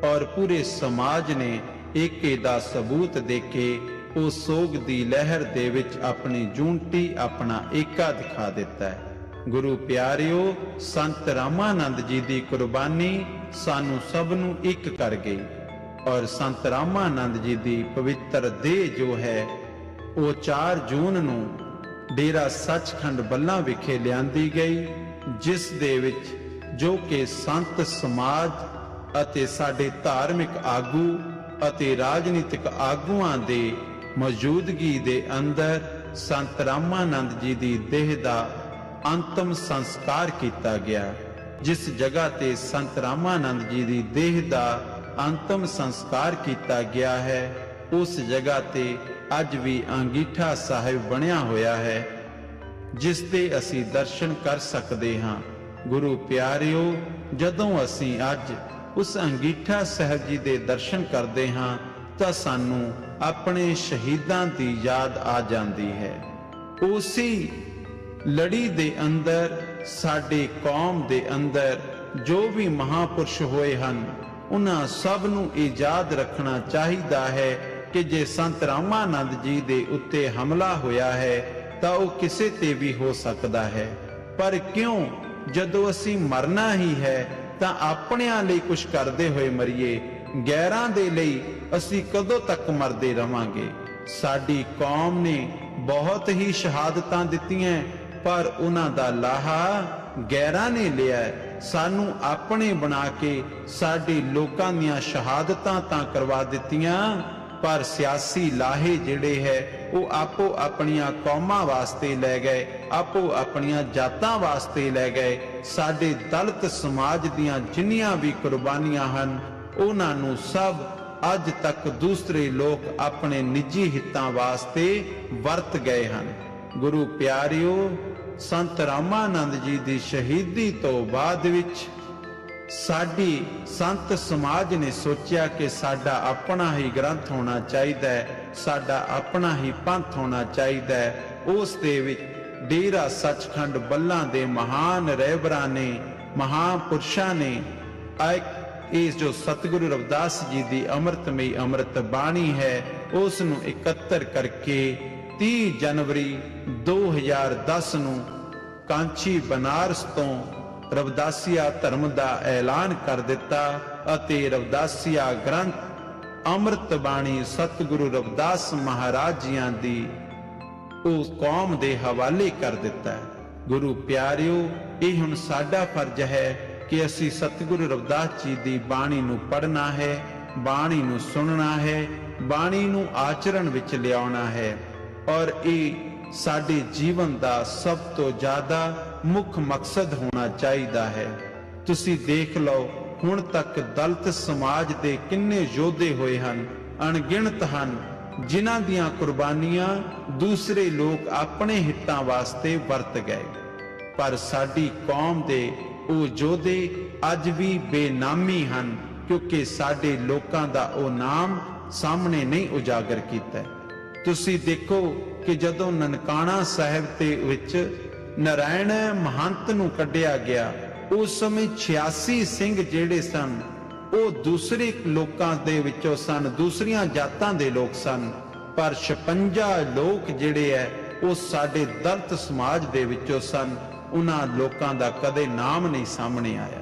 ਔਰ ਪੂਰੇ ਸਮਾਜ ਨੇ ਏਕੇ ਦਾ ਸਬੂਤ ਦੇ ਕੇ ਉਸ ਸੋਗ ਦੀ ਲਹਿਰ ਦੇ ਵਿੱਚ ਆਪਣੀ ਜੂਨਟੀ, ਆਪਣਾ ਏਕਾ ਦਿਖਾ ਦਿੱਤਾ ਹੈ। ਗੁਰੂ ਪਿਆਰਿਓ, ਸੰਤ ਰਾਮਾਨੰਦ ਜੀ ਦੀ ਕੁਰਬਾਨੀ ਸਾਨੂੰ ਸਭ ਨੂੰ ਇੱਕ ਕਰ ਗਈ ਔਰ ਸੰਤ ਰਾਮਾਨੰਦ ਜੀ ਦੀ ਪਵਿੱਤਰ ਦੇਹ ਜੋ ਹੈ ਉਹ 4 ਜੂਨ ਨੂੰ ਡੇਰਾ ਸੱਚਖੰਡ ਬੱਲਾ ਵਿਖੇ ਲਿਆਂਦੀ ਗਈ, ਜਿਸ ਦੇ ਵਿੱਚ ਜੋ ਕਿ ਸੰਤ ਸਮਾਜ ਅਤੇ ਸਾਡੇ ਧਾਰਮਿਕ ਆਗੂ ਅਤੇ ਰਾਜਨੀਤਿਕ ਆਗੂਆਂ ਦੇ ਮੌਜੂਦਗੀ ਦੇ ਅੰਦਰ ਸੰਤ ਰਾਮਾਨੰਦ ਜੀ ਦੀ ਦੇਹ ਦਾ ਅੰਤਮ ਸੰਸਕਾਰ ਕੀਤਾ ਗਿਆ। ਜਿਸ ਜਗ੍ਹਾ ਤੇ ਸੰਤ ਰਾਮਾਨੰਦ ਜੀ ਦੀ ਦੇਹ ਦਾ ਅੰਤਮ ਸੰਸਕਾਰ ਕੀਤਾ ਗਿਆ ਹੈ, ਉਸ ਜਗ੍ਹਾ ਤੇ ਅੱਜ ਵੀ ਅੰਗੀਠਾ ਸਾਹਿਬ ਬਣਿਆ ਹੋਇਆ ਹੈ, ਜਿਸ ਤੇ ਅਸੀਂ ਦਰਸ਼ਨ ਕਰ ਸਕਦੇ ਹਾਂ। ਗੁਰੂ ਪਿਆਰਿਓ, ਜਦੋਂ ਅਸੀਂ ਅੱਜ ਉਸ ਅੰਗੀਠਾ ਸਾਹਿਬ ਜੀ ਦੇ ਦਰਸ਼ਨ ਕਰਦੇ ਹਾਂ ਤਾਂ ਸਾਨੂੰ ਆਪਣੇ ਸ਼ਹੀਦਾਂ ਦੀ ਯਾਦ ਆ ਜਾਂਦੀ ਹੈ। ਉਸੇ ਲੜੀ ਦੇ ਅੰਦਰ ਸਾਡੇ ਕੌਮ ਦੇ ਅੰਦਰ ਜੋ ਵੀ ਮਹਾਪੁਰਸ਼ ਹੋਏ ਹਨ, ਉਹਨਾਂ ਸਭ ਨੂੰ ਇਹ ਯਾਦ ਰੱਖਣਾ ਚਾਹੀਦਾ ਹੈ ਕਿ ਜੇ ਸੰਤ ਰਾਮਾਨੰਦ ਜੀ ਦੇ ਉੱਤੇ ਹਮਲਾ ਹੋਇਆ ਹੈ ਤਾਂ ਉਹ ਕਿਸੇ ਤੇ ਵੀ ਹੋ ਸਕਦਾ ਹੈ, ਪਰ ਕਿਉਂ ਜਦੋਂ ਅਸੀਂ ਮਰਨਾ ਹੀ ਹੈ ਤਾਂ ਆਪਣਿਆਂ ਲਈ ਕੁਝ ਕਰਦੇ ਹੋਏ ਮਰੀਏ, ਗੈਰਾਂ ਦੇ ਲਈ ਅਸੀਂ ਕਦੋਂ ਤੱਕ ਮਰਦੇ ਰਵਾਂਗੇ। ਸਾਡੀ ਕੌਮ ਨੇ ਬਹੁਤ ਹੀ ਸ਼ਹਾਦਤਾਂ ਦਿੱਤੀਆਂ, ਪਰ ਉਹਨਾਂ ਦਾ ਲਾਹਾ ਗੈਰਾਂ ਨੇ ਲਿਆ। ਸਾਨੂੰ ਆਪਣੇ ਬਣਾ ਕੇ ਸਾਡੇ ਲੋਕਾਂ ਦੀਆਂ ਸ਼ਹਾਦਤਾਂ ਤਾਂ ਕਰਵਾ ਦਿੱਤੀਆਂ, ਪਰ ਸਿਆਸੀ ਲਾਹੇ ਜਿਹੜੇ ਹੈ ਉਹ ਆਪੋ ਆਪਣੀਆਂ ਕੌਮਾਂ ਵਾਸਤੇ ਲੈ ਗਏ, ਆਪੋ ਆਪਣੀਆਂ ਜਾਤਾਂ ਵਾਸਤੇ ਲੈ ਗਏ। ਸਾਡੇ ਦਲਿਤ ਸਮਾਜ ਦੀਆਂ ਜਿੰਨੀਆਂ ਵੀ ਕੁਰਬਾਨੀਆਂ ਹਨ, ਉਹਨਾਂ ਨੂੰ ਸਭ ਅੱਜ ਤੱਕ ਦੂਸਰੇ ਲੋਕ ਆਪਣੇ ਨਿੱਜੀ ਹਿੱਤਾਂ ਵਾਸਤੇ ਵਰਤ ਗਏ ਹਨ। ਗੁਰੂ ਪਿਆਰਿਓ, ਸੰਤ ਰਾਮਾਨੰਦ ਜੀ ਦੀ ਸ਼ਹੀਦੀ ਤੋਂ ਬਾਅਦ ਵਿੱਚ ਸਾਡੀ ਸੰਤ ਸਮਾਜ ਨੇ ਸੋਚਿਆ ਕਿ ਸਾਡਾ ਆਪਣਾ ਹੀ ਗ੍ਰੰਥ ਹੋਣਾ ਚਾਹੀਦਾ ਹੈ, ਸਾਡਾ ਆਪਣਾ ਹੀ ਪੰਥ ਹੋਣਾ ਚਾਹੀਦਾ ਹੈ। ਉਸ ਦੇ ਵਿੱਚ ਡੇਰਾ ਸੱਚਖੰਡ ਬੱਲਾ ਦੇ ਮਹਾਨ ਰਹਿਬਰਾਂ ਨੇ, ਮਹਾਪੁਰਸ਼ਾਂ ਨੇ ਇਸ ਜੋ ਸਤਿਗੁਰੂ ਰਵਿਦਾਸ ਜੀ ਦੀ ਅੰਮ੍ਰਿਤਮਈ ਅੰਮ੍ਰਿਤ ਬਾਣੀ ਹੈ, ਉਸ ਨੂੰ ਇਕੱਤਰ ਕਰਕੇ 30 ਜਨਵਰੀ 2010 ਨੂੰ ਕਾਂਚੀ ਬਨਾਰਸ ਤੋਂ ਰਵਿਦਾਸੀਆ ਧਰਮ ਦਾ ਐਲਾਨ ਕਰ ਦਿੱਤਾ ਅਤੇ ਰਵਿਦਾਸੀਆ ਗ੍ਰੰਥ ਅੰਮ੍ਰਿਤ ਬਾਣੀ ਸਤਿਗੁਰੂ ਰਵਿਦਾਸ ਮਹਾਰਾਜ ਜੀਆਂ ਦੀ ਉਸ ਕੌਮ ਦੇ ਹਵਾਲੇ ਕਰ ਦਿੱਤਾ। ਗੁਰੂ ਪਿਆਰਿਓ, ਇਹ ਹੁਣ ਸਾਡਾ ਫਰਜ਼ ਹੈ ਕਿ ਅਸੀਂ ਸਤਿਗੁਰੂ ਰਵਿਦਾਸ ਜੀ ਦੀ ਬਾਣੀ ਨੂੰ ਪੜ੍ਹਨਾ ਹੈ, ਬਾਣੀ ਨੂੰ ਸੁਣਨਾ ਹੈ, ਬਾਣੀ ਨੂੰ ਆਚਰਣ ਵਿੱਚ ਲਿਆਉਣਾ ਹੈ ਔਰ ਇਹ ਸਾਡੇ ਜੀਵਨ ਦਾ ਸਭ ਤੋਂ ਜ਼ਿਆਦਾ ਮੁੱਖ ਮਕਸਦ ਹੋਣਾ ਚਾਹੀਦਾ ਹੈ। ਤੁਸੀਂ ਦੇਖ ਲਓ, ਹੁਣ ਤੱਕ ਦਲਿਤ ਸਮਾਜ ਦੇ ਕਿੰਨੇ ਯੋਧੇ ਹੋਏ ਹਨ, ਅਣਗਿਣਤ ਹਨ, ਜਿਨ੍ਹਾਂ ਦੀਆਂ ਕੁਰਬਾਨੀਆਂ ਦੂਸਰੇ ਲੋਕ ਆਪਣੇ ਹਿੱਤਾਂ ਵਾਸਤੇ ਵਰਤ ਗਏ, ਪਰ ਸਾਡੀ ਕੌਮ ਦੇ ਉਹ ਯੋਧੇ ਅੱਜ ਵੀ ਬੇਨਾਮੀ ਹਨ, ਕਿਉਂਕਿ ਸਾਡੇ ਲੋਕਾਂ ਦਾ ਉਹ ਨਾਮ ਸਾਹਮਣੇ ਨਹੀਂ ਉਜਾਗਰ ਕੀਤਾ। ਤੁਸੀਂ ਦੇਖੋ ਕਿ ਜਦੋਂ ਨਨਕਾਣਾ ਸਾਹਿਬ ਦੇ ਵਿੱਚ ਨਾਰਾਇਣ ਮਹੰਤ ਨੂੰ ਕੱਢਿਆ ਗਿਆ, ਉਸ ਸਮੇਂ 86 ਸਿੰਘ ਜਿਹੜੇ ਸਨ ਉਹ ਦੂਸਰੇ ਲੋਕਾਂ ਦੇ ਵਿੱਚੋਂ ਸਨ, ਦੂਸਰੀਆਂ ਜਾਤਾਂ ਦੇ ਲੋਕ ਸਨ, ਪਰ 56 ਲੋਕ ਜਿਹੜੇ ਹੈ ਉਹ ਸਾਡੇ ਦਲਿਤ ਸਮਾਜ ਦੇ ਵਿੱਚੋਂ ਸਨ। ਉਹਨਾਂ ਲੋਕਾਂ ਦਾ ਕਦੇ ਨਾਮ ਨਹੀਂ ਸਾਹਮਣੇ ਆਇਆ।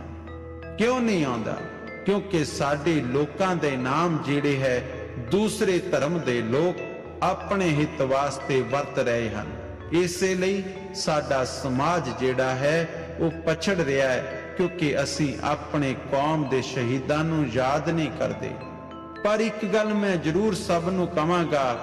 ਕਿਉਂ ਨਹੀਂ ਆਉਂਦਾ? ਕਿਉਂਕਿ ਸਾਡੇ ਲੋਕਾਂ ਦੇ ਨਾਮ ਜਿਹੜੇ ਹੈ ਦੂਸਰੇ ਧਰਮ ਦੇ ਲੋਕ ਆਪਣੇ ਹਿੱਤ ਵਾਸਤੇ ਵਰਤ ਰਹੇ ਹਨ। ਇਸੇ ਲਈ ਸਾਡਾ ਸਮਾਜ ਜਿਹੜਾ ਹੈ ਉਹ ਪਛੜ ਰਿਹਾ ਹੈ, ਕਿਉਂਕਿ ਅਸੀਂ ਆਪਣੇ ਕੌਮ ਦੇ ਸ਼ਹੀਦਾਂ ਨੂੰ ਯਾਦ ਨਹੀਂ ਕਰਦੇ। ਪਰ ਇੱਕ ਗੱਲ ਮੈਂ ਜ਼ਰੂਰ ਸਭ ਨੂੰ ਕਹਾਂਗਾ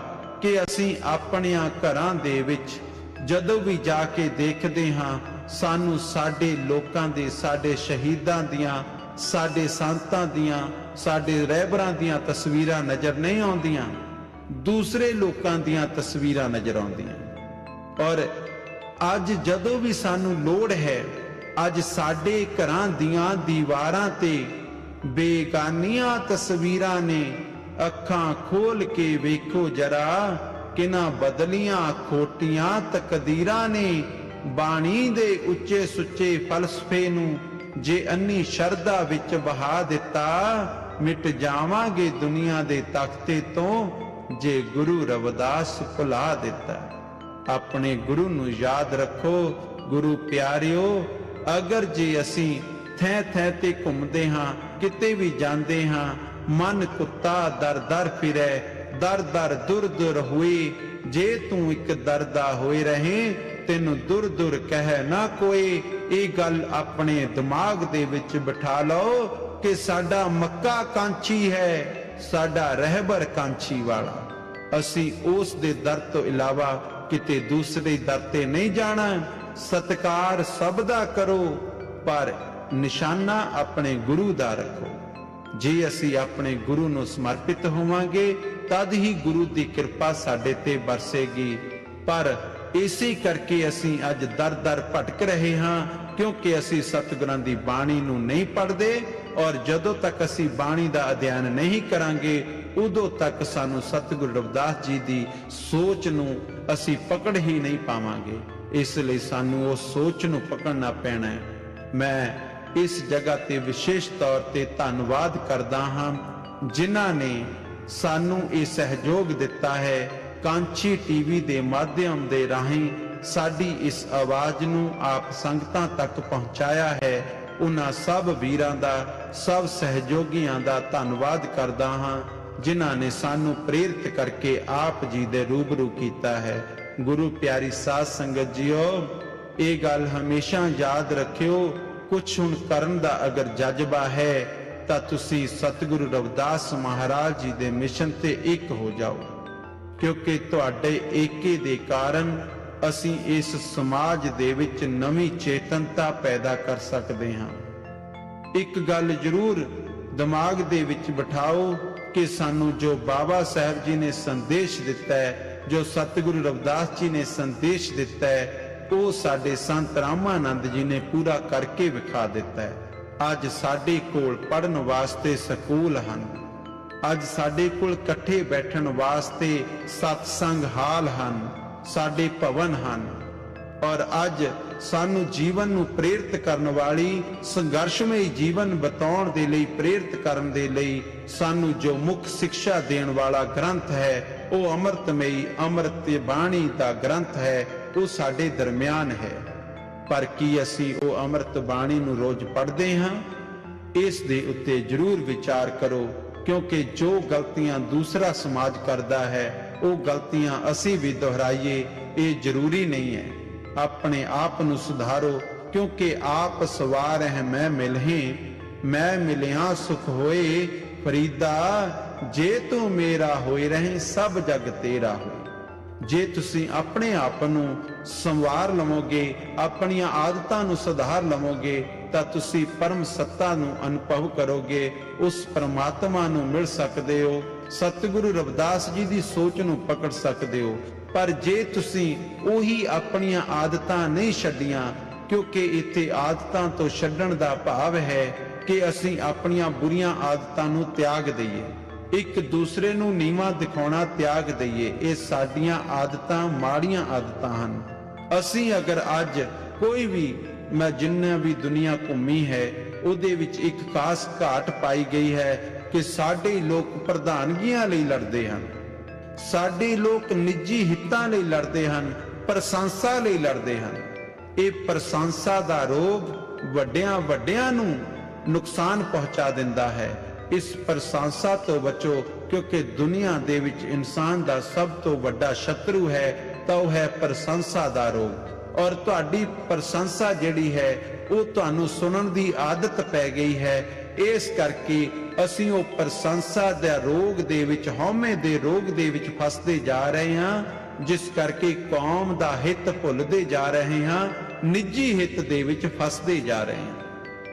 ਕਿ ਅਸੀਂ ਆਪਣਿਆਂ ਘਰਾਂ ਦੇ ਵਿੱਚ ਜਦੋਂ ਵੀ ਜਾ ਕੇ ਦੇਖਦੇ ਹਾਂ, ਸਾਨੂੰ ਸਾਡੇ ਲੋਕਾਂ ਦੇ, ਸਾਡੇ ਸ਼ਹੀਦਾਂ ਦੀਆਂ, ਸਾਡੇ ਸੰਤਾਂ ਦੀਆਂ, ਸਾਡੇ ਰਹਿਬਰਾਂ ਦੀਆਂ ਤਸਵੀਰਾਂ ਨਜ਼ਰ ਨਹੀਂ ਆਉਂਦੀਆਂ, ਦੂਸਰੇ ਲੋਕਾਂ ਦੀਆਂ ਤਸਵੀਰਾਂ ਨਜ਼ਰ ਆਉਂਦੀਆਂ। ਔਰ ਅੱਜ ਜਦੋਂ ਵੀ ਸਾਨੂੰ ਲੋੜ ਹੈ, ਅੱਜ ਸਾਡੇ ਘਰਾਂ ਦੀਆਂ ਦੀਵਾਰਾਂ ਤੇ ਬੇਗਾਨੀਆਂ ਤਸਵੀਰਾਂ ਨੇ। ਅੱਖਾਂ ਖੋਲ ਕੇ ਵੇਖੋ ਜਰਾ, ਕਿਨਾਂ ਬਦਲੀਆਂ ਖੋਟੀਆਂ ਤਕਦੀਰਾਂ ਨੇ। ਬਾਣੀ ਦੇ ਉੱਚੇ ਸੁੱਚੇ ਫਲਸਫੇ ਨੂੰ ਜੇ ਅੰਨੀ ਸ਼ਰਧਾ ਵਿੱਚ ਬਹਾ ਦਿੱਤਾ, ਮਿਟ ਜਾਵਾਂਗੇ ਦੁਨੀਆ ਦੇ ਤਖਤੇ ਤੋਂ ਜੇ ਗੁਰੂ ਰਵਿਦਾਸ ਭੁਲਾ ਦਿੱਤਾ। ਆਪਣੇ ਗੁਰੂ ਨੂੰ ਯਾਦ ਰੱਖੋ ਗੁਰੂ ਪਿਆਰਿਓ। ਅਗਰ ਜੇ ਅਸੀਂ ਥੈਂ ਥੈਂ ਤੇ ਘੁੰਮਦੇ ਹਾਂ, ਕਿਤੇ ਵੀ ਜਾਂਦੇ ਹਾਂ, ਮਨ ਕੁੱਤਾ ਦਰ ਦਰ ਫਿਰੈ, ਦਰ ਦਰ ਦੁਰ ਦੁਰ ਹੋਏ। ਜੇ ਤੂੰ ਇੱਕ ਦਰਦਾ ਹੋਏ ਰਹੇ, ਤੈਨੂੰ ਦੁਰ ਦੁਰ ਕਹਿ ਨਾ ਕੋਈ। ਇਹ ਗੱਲ ਆਪਣੇ ਦਿਮਾਗ ਦੇ ਵਿੱਚ ਬਿਠਾ ਲਓ ਕਿ ਸਾਡਾ ਮੱਕਾ ਕਾਂਚੀ ਹੈ, ਸਾਡਾ ਰਹਿਬਰ ਕਾਂਚੀ ਵਾਲਾ। ਅਸੀਂ ਉਸ ਦੇ ਦਰ ਤੋਂ ਇਲਾਵਾ ਕਿਤੇ ਦੂਸਰੇ ਦਰ ਤੇ ਨਹੀਂ ਜਾਣਾ। ਸਤਿਕਾਰ ਸਭ ਦਾ ਕਰੋ, ਪਰ ਨਿਸ਼ਾਨਾ ਆਪਣੇ ਗੁਰੂ ਦਾ ਰੱਖੋ। ਜੇ ਅਸੀਂ ਆਪਣੇ ਗੁਰੂ ਨੂੰ ਸਮਰਪਿਤ ਹੋਵਾਂਗੇ, ਤਦ ਹੀ ਗੁਰੂ ਦੀ ਕਿਰਪਾ ਸਾਡੇ ਤੇ ਬਰਸੇਗੀ। ਪਰ ਇਸੇ ਕਰਕੇ ਅਸੀਂ ਅੱਜ ਦਰ ਦਰ ਭਟਕ ਰਹੇ ਹਾਂ, ਕਿਉਂਕਿ ਅਸੀਂ ਸਤਿਗੁਰਾਂ ਦੀ ਬਾਣੀ ਨੂੰ ਨਹੀਂ ਪੜ੍ਹਦੇ। ਔਰ ਜਦੋਂ ਤੱਕ ਅਸੀਂ ਬਾਣੀ ਦਾ ਅਧਿਐਨ ਨਹੀਂ ਕਰਾਂਗੇ, ਉਦੋਂ ਤੱਕ ਸਾਨੂੰ ਸਤਿਗੁਰੂ ਰਵਿਦਾਸ ਜੀ ਦੀ ਸੋਚ ਨੂੰ ਅਸੀਂ ਪਕੜ ਹੀ ਨਹੀਂ ਪਾਵਾਂਗੇ। ਇਸ ਲਈ ਸਾਨੂੰ ਉਸ ਸੋਚ ਨੂੰ ਪਕੜਨਾ ਪੈਣਾ ਹੈ। ਮੈਂ ਇਸ ਜਗ੍ਹਾ ਤੇ ਵਿਸ਼ੇਸ਼ ਤੌਰ ਤੇ ਧੰਨਵਾਦ ਕਰਦਾ ਹਾਂ ਜਿਨ੍ਹਾਂ ਨੇ ਸਾਨੂੰ ਇਹ ਸਹਿਯੋਗ ਦਿੱਤਾ ਹੈ। ਕਾਂਚੀ ਟੀਵੀ ਦੇ ਮਾਧਿਅਮ ਦੇ ਰਾਹੀਂ ਸਾਡੀ ਇਸ ਆਵਾਜ਼ ਨੂੰ ਆਪ ਸੰਗਤਾਂ ਤੱਕ ਪਹੁੰਚਾਇਆ ਹੈ। ਉਹਨਾਂ ਸਭ ਵੀਰਾਂ ਦਾ, ਸਭ ਸਹਿਯੋਗੀਆਂ ਦਾ ਧੰਨਵਾਦ ਕਰਦਾ ਹਾਂ ਜਿਨ੍ਹਾਂ ਨੇ ਸਾਨੂੰ ਪ੍ਰੇਰਿਤ ਕਰਕੇ ਆਪ ਜੀ ਦੇ ਰੂਬਰੂ ਕੀਤਾ ਹੈ। ਗੁਰੂ ਪਿਆਰੀ ਸਾਧ ਸੰਗਤ ਜੀਓ, ਇਹ ਗੱਲ ਹਮੇਸ਼ਾ ਯਾਦ ਰੱਖਿਓ, ਕੁਛ ਹੁਣ ਕਰਨ ਦਾ ਅਗਰ ਜਜ਼ਬਾ ਹੈ ਤਾਂ ਤੁਸੀਂ ਸਤਿਗੁਰੂ ਰਵਿਦਾਸ ਮਹਾਰਾਜ ਜੀ ਦੇ ਮਿਸ਼ਨ ਤੇ ਇੱਕ ਹੋ ਜਾਓ, ਕਿਉਂਕਿ ਤੁਹਾਡੇ ਏਕੇ ਦੇ ਕਾਰਨ ਅਸੀਂ ਇਸ ਸਮਾਜ ਦੇ ਵਿੱਚ ਨਵੀਂ ਚੇਤਨਤਾ ਪੈਦਾ ਕਰ ਸਕਦੇ ਹਾਂ। ਇੱਕ ਗੱਲ ਜ਼ਰੂਰ ਦਿਮਾਗ ਦੇ ਵਿੱਚ ਬਿਠਾਓ ਕਿ ਸਾਨੂੰ ਜੋ ਬਾਬਾ ਸਾਹਿਬ ਜੀ ਨੇ ਸੰਦੇਸ਼ ਦਿੱਤਾ ਹੈ, ਜੋ ਸਤਿਗੁਰੂ ਰਵਿਦਾਸ ਜੀ ਨੇ ਸੰਦੇਸ਼ ਦਿੱਤਾ ਹੈ, ਉਹ ਸਾਡੇ ਸੰਤ ਰਾਮਾਨੰਦ ਜੀ ਨੇ ਪੂਰਾ ਕਰਕੇ ਵਿਖਾ ਦਿੱਤਾ ਹੈ। ਅੱਜ ਸਾਡੇ ਕੋਲ ਪੜ੍ਹਨ ਵਾਸਤੇ ਸਕੂਲ ਹਨ, ਅੱਜ ਸਾਡੇ ਕੋਲ ਇਕੱਠੇ ਬੈਠਣ ਵਾਸਤੇ ਸਤਸੰਗ ਹਾਲ ਹਨ, ਸਾਡੇ ਭਵਨ ਹਨ। ਔਰ ਅੱਜ ਸਾਨੂੰ ਜੀਵਨ ਨੂੰ ਪ੍ਰੇਰਿਤ ਕਰਨ ਵਾਲੀ, ਸੰਘਰਸ਼ਮਈ ਜੀਵਨ ਬਿਤਾਉਣ ਦੇ ਲਈ ਪ੍ਰੇਰਿਤ ਕਰਨ ਦੇ ਲਈ ਸਾਨੂੰ ਜੋ ਮੁੱਖ ਸਿੱਖਿਆ ਦੇਣ ਵਾਲਾ ਗ੍ਰੰਥ ਹੈ, ਉਹ ਅੰਮ੍ਰਿਤਮਈ ਅੰਮ੍ਰਿਤ ਬਾਣੀ ਦਾ ਗ੍ਰੰਥ ਹੈ, ਉਹ ਸਾਡੇ ਦਰਮਿਆਨ ਹੈ। ਪਰ ਕੀ ਅਸੀਂ ਉਹ ਅੰਮ੍ਰਿਤ ਬਾਣੀ ਨੂੰ ਰੋਜ਼ ਪੜ੍ਹਦੇ ਹਾਂ? ਇਸ ਦੇ ਉੱਤੇ ਜ਼ਰੂਰ ਵਿਚਾਰ ਕਰੋ, ਕਿਉਂਕਿ ਜੋ ਗਲਤੀਆਂ ਦੂਸਰਾ ਸਮਾਜ ਕਰਦਾ ਹੈ, ਉਹ ਗਲਤੀਆਂ ਅਸੀਂ ਵੀ ਦੁਹਰਾਈਏ, ਇਹ ਜ਼ਰੂਰੀ ਨਹੀਂ ਹੈ। ਆਪਣੇ ਆਪ ਨੂੰ ਸੁਧਾਰੋ, ਕਿਉਂਕਿ ਆਪ ਸਵਾਰ ਹੈ ਮੈਂ ਮਿਲਹੀ, ਮੈਂ ਮਿਲਿਆ ਸੁਖ ਹੋਏ ਫਰੀਦਾ। ਜੇ ਤੂੰ ਮੇਰਾ ਹੋਏ ਰਹੇ, ਸਭ ਜਗ ਤੇਰਾ ਹੋਏ। ਜੇ ਤੁਸੀਂ ਆਪਣੇ ਆਪ ਨੂੰ ਸੰਵਾਰ ਲਵੋਗੇ, ਆਪਣੀਆਂ ਆਦਤਾਂ ਨੂੰ ਸੁਧਾਰ ਲਵੋਗੇ, ਤਾਂ ਤੁਸੀਂ ਪਰਮ ਸੱਤਾ ਨੂੰ ਅਨੁਭਵ ਕਰੋਗੇ, ਉਸ ਪਰਮਾਤਮਾ ਨੂੰ ਮਿਲ ਸਕਦੇ ਹੋ, ਸਤਿਗੁਰੂ ਰਵਿਦਾਸ ਜੀ ਦੀ ਸੋਚ ਨੂੰ ਪਕੜ ਸਕਦੇ ਹੋ। ਪਰ ਜੇ ਤੁਸੀਂ ਉਹੀ ਆਪਣੀਆਂ ਆਦਤਾਂ ਨਹੀਂ ਛੱਡੀਆਂ, ਕਿਉਂਕਿ ਇੱਥੇ ਆਦਤਾਂ ਤੋਂ ਛੱਡਣ ਦਾ ਭਾਵ ਹੈ ਕਿ ਅਸੀਂ ਆਪਣੀਆਂ ਬੁਰੀਆਂ ਆਦਤਾਂ ਨੂੰ ਤਿਆਗ ਦਈਏ, ਇੱਕ ਦੂਸਰੇ ਨੂੰ ਨੀਵਾਂ ਦਿਖਾਉਣਾ ਤਿਆਗ ਦਈਏ। ਇਹ ਸਾਡੀਆਂ ਆਦਤਾਂ ਮਾੜੀਆਂ ਆਦਤਾਂ ਹਨ। ਅਸੀਂ ਅਗਰ ਅੱਜ ਕੋਈ ਵੀ, ਮੈਂ ਜਿੰਨਾ ਵੀ ਦੁਨੀਆ ਘੁੰਮੀ ਹੈ, ਉਹਦੇ ਵਿੱਚ ਇੱਕ ਖਾਸ ਘਾਟ ਪਾਈ ਗਈ ਹੈ ਕਿ ਸਾਡੇ ਲੋਕ ਪ੍ਰਧਾਨਗੀਆਂ ਲਈ ਲੜਦੇ ਹਨ, ਸਾਡੇ ਲੋਕ ਨਿੱਜੀ ਹਿੱਤਾਂ ਲਈ ਲੜਦੇ ਹਨ, ਪ੍ਰਸ਼ੰਸਾ ਲਈ ਲੜਦੇ ਹਨ। ਇਹ ਪ੍ਰਸ਼ੰਸਾ ਦਾ ਰੋਗ ਵੱਡਿਆਂ ਵੱਡਿਆਂ ਨੂੰ ਨੁਕਸਾਨ ਪਹੁੰਚਾ ਦਿੰਦਾ ਹੈ। ਇਸ ਪ੍ਰਸ਼ੰਸਾ ਤੋਂ ਬਚੋ, ਕਿਉਂਕਿ ਦੁਨੀਆ ਦੇ ਵਿੱਚ ਇਨਸਾਨ ਦਾ ਸਭ ਤੋਂ ਵੱਡਾ ਸ਼ਤਰੂ ਹੈ ਤਾਂ ਉਹ ਹੈ ਪ੍ਰਸ਼ੰਸਾ ਦਾ ਰੋਗ। ਔਰ ਤੁਹਾਡੀ ਪ੍ਰਸ਼ੰਸਾ ਜਿਹੜੀ ਹੈ ਉਹ ਤੁਹਾਨੂੰ ਸੁਣਨ ਦੀ ਆਦਤ ਪੈ ਗਈ ਹੈ। ਇਸ ਕਰਕੇ ਅਸੀਂ ਉਹ ਪ੍ਰਸ਼ੰਸਾ ਦੇ ਰੋਗ ਦੇ ਵਿੱਚ, ਹਉਮੈ ਦੇ ਰੋਗ ਦੇ ਵਿੱਚ ਫਸਦੇ ਜਾ ਰਹੇ ਹਾਂ, ਜਿਸ ਕਰਕੇ ਕੌਮ ਦਾ ਹਿੱਤ ਭੁੱਲਦੇ ਜਾ ਰਹੇ ਹਾਂ, ਨਿੱਜੀ ਹਿੱਤ ਦੇ ਵਿੱਚ ਫਸਦੇ ਜਾ ਰਹੇ ਹਾਂ।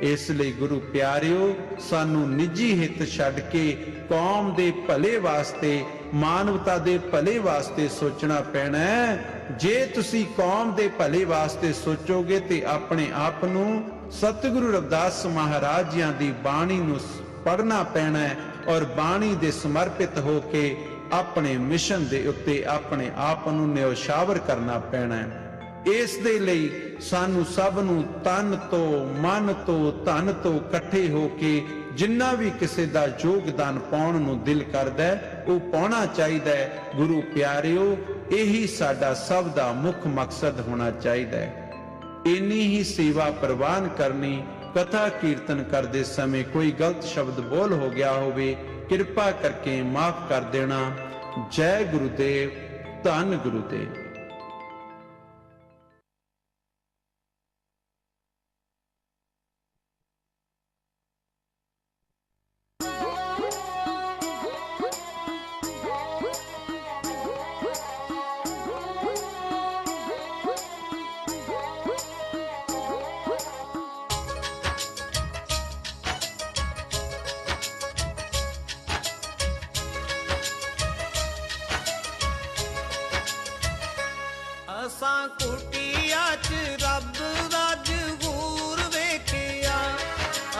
ਇਸ ਲਈ ਗੁਰੂ ਪਿਆਰਿਓ, ਸਾਨੂੰ ਨਿੱਜੀ ਹਿੱਤ ਛੱਡ ਕੇ ਕੌਮ ਦੇ ਭਲੇ ਵਾਸਤੇ, ਮਾਨਵਤਾ ਦੇ ਭਲੇ ਵਾਸਤੇ ਸੋਚਣਾ ਪੈਣਾ ਹੈ। ਜੇ ਤੁਸੀਂ ਕੌਮ ਦੇ ਭਲੇ ਵਾਸਤੇ ਸੋਚੋਗੇ ਤੇ ਆਪਣੇ ਆਪ ਨੂੰ ਸਤਿਗੁਰੂ ਰਵਿਦਾਸ ਮਹਾਰਾਜ ਜੀਆਂ ਦੀ ਬਾਣੀ ਨੂੰ ਪੜ੍ਹਨਾ ਪੈਣਾ ਹੈ ਔਰ ਬਾਣੀ ਦੇ ਸਮਰਪਿਤ ਹੋ ਕੇ ਆਪਣੇ ਮਿਸ਼ਨ ਦੇ ਉੱਤੇ ਆਪਣੇ ਆਪ ਨੂੰ ਨਿਉਸ਼ਾਵਰ ਕਰਨਾ ਪੈਣਾ ਹੈ। ਇਸ ਦੇ ਲਈ ਸਾਨੂੰ ਸਭ ਨੂੰ ਤਨ ਤੋਂ, ਮਨ ਤੋਂ, ਧਨ ਤੋਂ ਇਕੱਠੇ ਹੋ ਕੇ ਜਿੰਨਾ ਵੀ ਕਿਸੇ ਦਾ ਯੋਗਦਾਨ ਪਾਉਣ ਨੂੰ ਦਿਲ ਕਰਦਾ ਹੈ ਉਹ ਪਾਉਣਾ ਚਾਹੀਦਾ ਹੈ। ਗੁਰੂ ਪਿਆਰਿਓ, ਇਹੀ ਸਾਡਾ ਸਭ ਦਾ ਮੁੱਖ ਮਕਸਦ ਹੋਣਾ ਚਾਹੀਦਾ ਹੈ। ਇੰਨੀ ਹੀ ਸੇਵਾ ਪ੍ਰਵਾਨ ਕਰਨੀ। ਕਥਾ ਕੀਰਤਨ ਕਰਦੇ ਸਮੇਂ ਕੋਈ ਗਲਤ ਸ਼ਬਦ ਬੋਲ ਹੋ ਗਿਆ ਹੋਵੇ, ਕਿਰਪਾ ਕਰਕੇ ਮਾਫ ਕਰ ਦੇਣਾ। ਜੈ ਗੁਰੂਦੇਵ, ਧੰਨ ਗੁਰੂਦੇਵ। ਅਸਾਂ ਕੁਟੀਆਂ 'ਚ ਰੱਬ ਦਾ ਜ਼ਹੂਰ ਵੇਖਿਆ,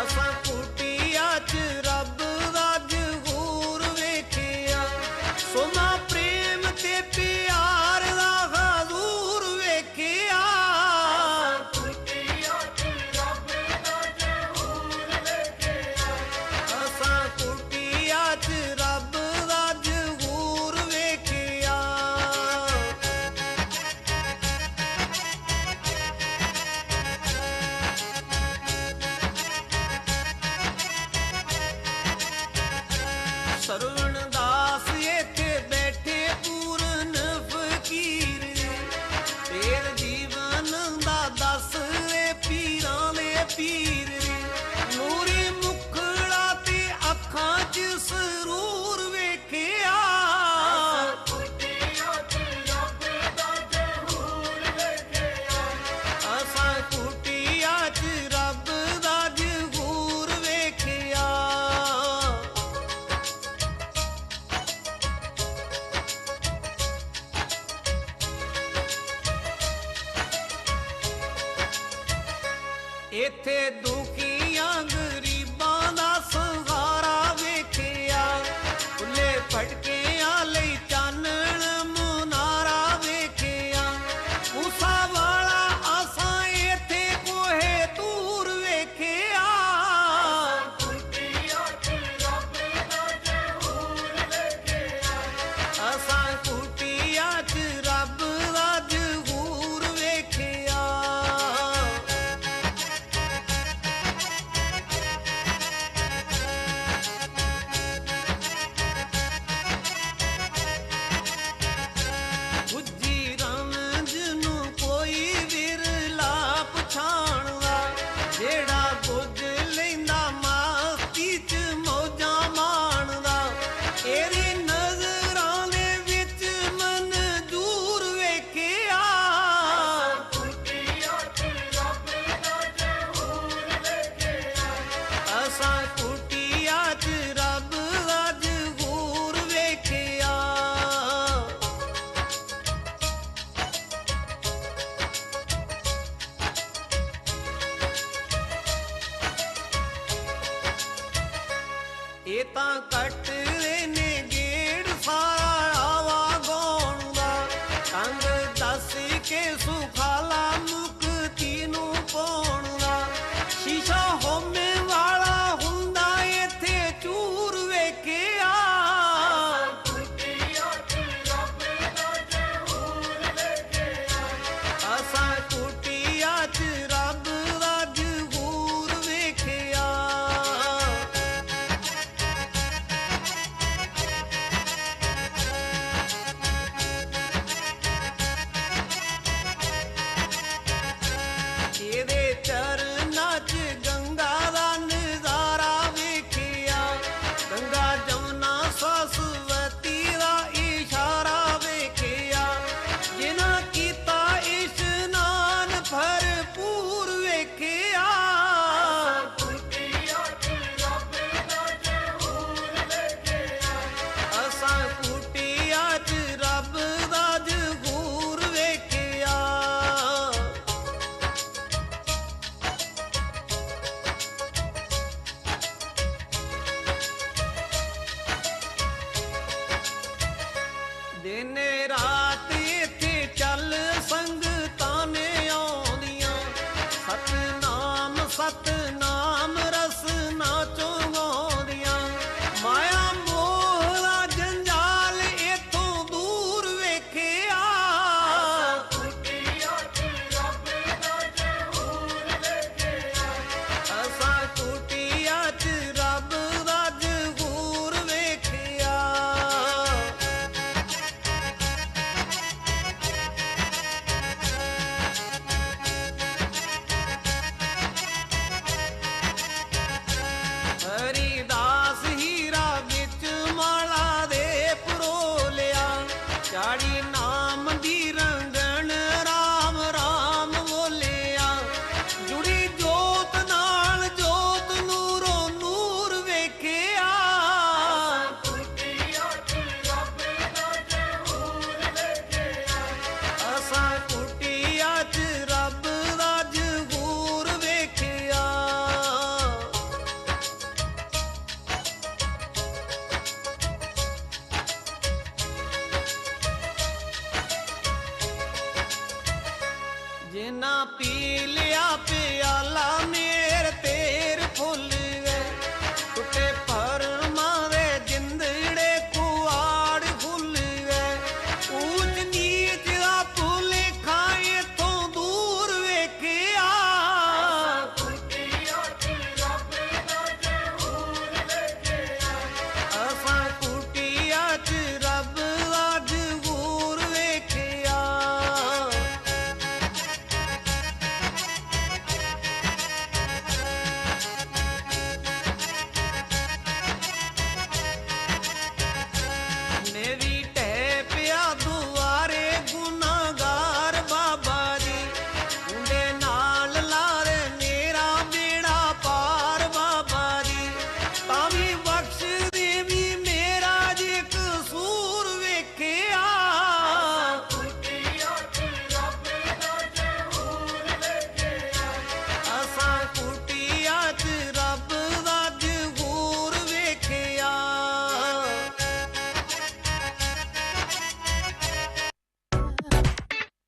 ਅਸਾਂ ਕੁਟੀਆਂ 'ਚ ਰੱਬ ਦਾ ਜ਼ਹੂਰ ਵੇਖਿਆ, ਸੋਨਾ ਪ੍ਰੇਮ ਤੇ ਪਿਆਰ ਦਾ ਹਜ਼ੂਰ ਵੇਖਿਆ। ਕੁਟੀਆਂ 'ਚ ਰੱਬ ਦਾ ਜ਼ਹੂਰ ਵੇਖਿਆ, ਅਸਾਂ ਕੁਟੀਆਂ 'ਚ ਰੱਬ ਦਾ ਜ਼ਹੂਰ ਵੇਖਿਆ। ਸਰਵਣਦਾਸ ਇੱਥੇ ਬੈਠੇ ਪੂਰਨ ਫਕੀਰ, ਤੇਰ ਜੀਵਨ ਦਾ ਦੱਸ ਏ ਪੀਰਾਂ ਦੇ ਪੀਰ, ਨੂਰੀ ਮੁਖੜਾ ਤੇ ਅੱਖਾਂ 'ਚ ਸਰੂਰ ਵੇਖਿਆ। ਕੁਟੀਆਂ 'ਚ ਰੱਬ ਦਾ ਜ਼ਹੂਰ ਵੇਖਿਆ, ਅਸਾਂ ਕੁਟੀਆਂ 'ਚ ਰੱਬ ਦਾ ਜ਼ਹੂਰ ਵੇਖਿਆ। ਇੱਥੇ ਦੁਖੀਆਂ ਗਰੀਬਾਂ ਦਾ ਸਹਾਰਾ ਵੇਖਿਆ, ਖੁੱਲੇ ਫਟਕਿਆਂ ਲਈ ਚਾਨਣ ਮੁਨਾਰਾ ਵੇਖਿਆ। ਮੂਸਾ ਵਾਲਾ ਆਸਾਂ ਇੱਥੇ ਕੋਹੇ ਦੂਰ ਵੇਖਿਆ। ਕੁਟੀਆਂ 'ਚ ਰੱਬ ਦਾ ਜ਼ਹੂਰ ਵੇਖਿਆ, ਅਸਾਂ ਕੁਟੀਆਂ 'ਚ ਰੱਬ ਦਾ ਜ਼ਹੂਰ ਵੇਖਿਆ। ਬੁੱਝੀ ਰਮਜ ਨੂੰ ਕੋਈ ਵਿਰਲਾ ਪਛਾਣਦਾ, ਜਿਹੜਾ ਕੁਝ ਲੈਂਦਾ ਮਸਤੀ 'ਚ ਮੌਜਾਂ ਮਾਣਦਾ। ਇਹਦੀ ਨਜ਼ਰਾਂ ਦੇ ਵਿੱਚ ਮਨਜ਼ੂਰ ਵੇਖਿਆ। ਕੁਟੀਆਂ 'ਚ ਰੱਬ ਦਾ ਜ਼ਹੂਰ ਵੇਖਿਆ, ਅਸਾਂ ਕੁਟੀਆਂ 'ਚ ਰੱਬ ਦਾ ਜ਼ਹੂਰ ਵੇਖਿਆ। ਇਹ ਤਾਂ ਕੱਟਦੇ ਨੇ ਗੇੜ ਸਾਰਾ ਆਵਾ ਗਾਉਣ ਦਾ, ਤੰਗ ਦੱਸ ਕੇ ਸੁਖਾਲਾ ਮੁਕਤੀ ਨੂੰ ਪਾਉਣ ਦਾ। ਸ਼ੀਸ਼ਾ ਹੋਮੇ ਵਾਲਾ ਹੁੰਦਾ ਇੱਥੇ ਚੂਰ ਵੇਖਿਆ। ਕੁਟੀਆਂ 'ਚ ਰੱਬ ਦਾ ਜ਼ਹੂਰ ਵੇਖਿਆ, ਅਸਾਂ ਕੁਟੀਆਂ ਨਾ ਪੀ ਲਿਆ ਪਿਆਲਾ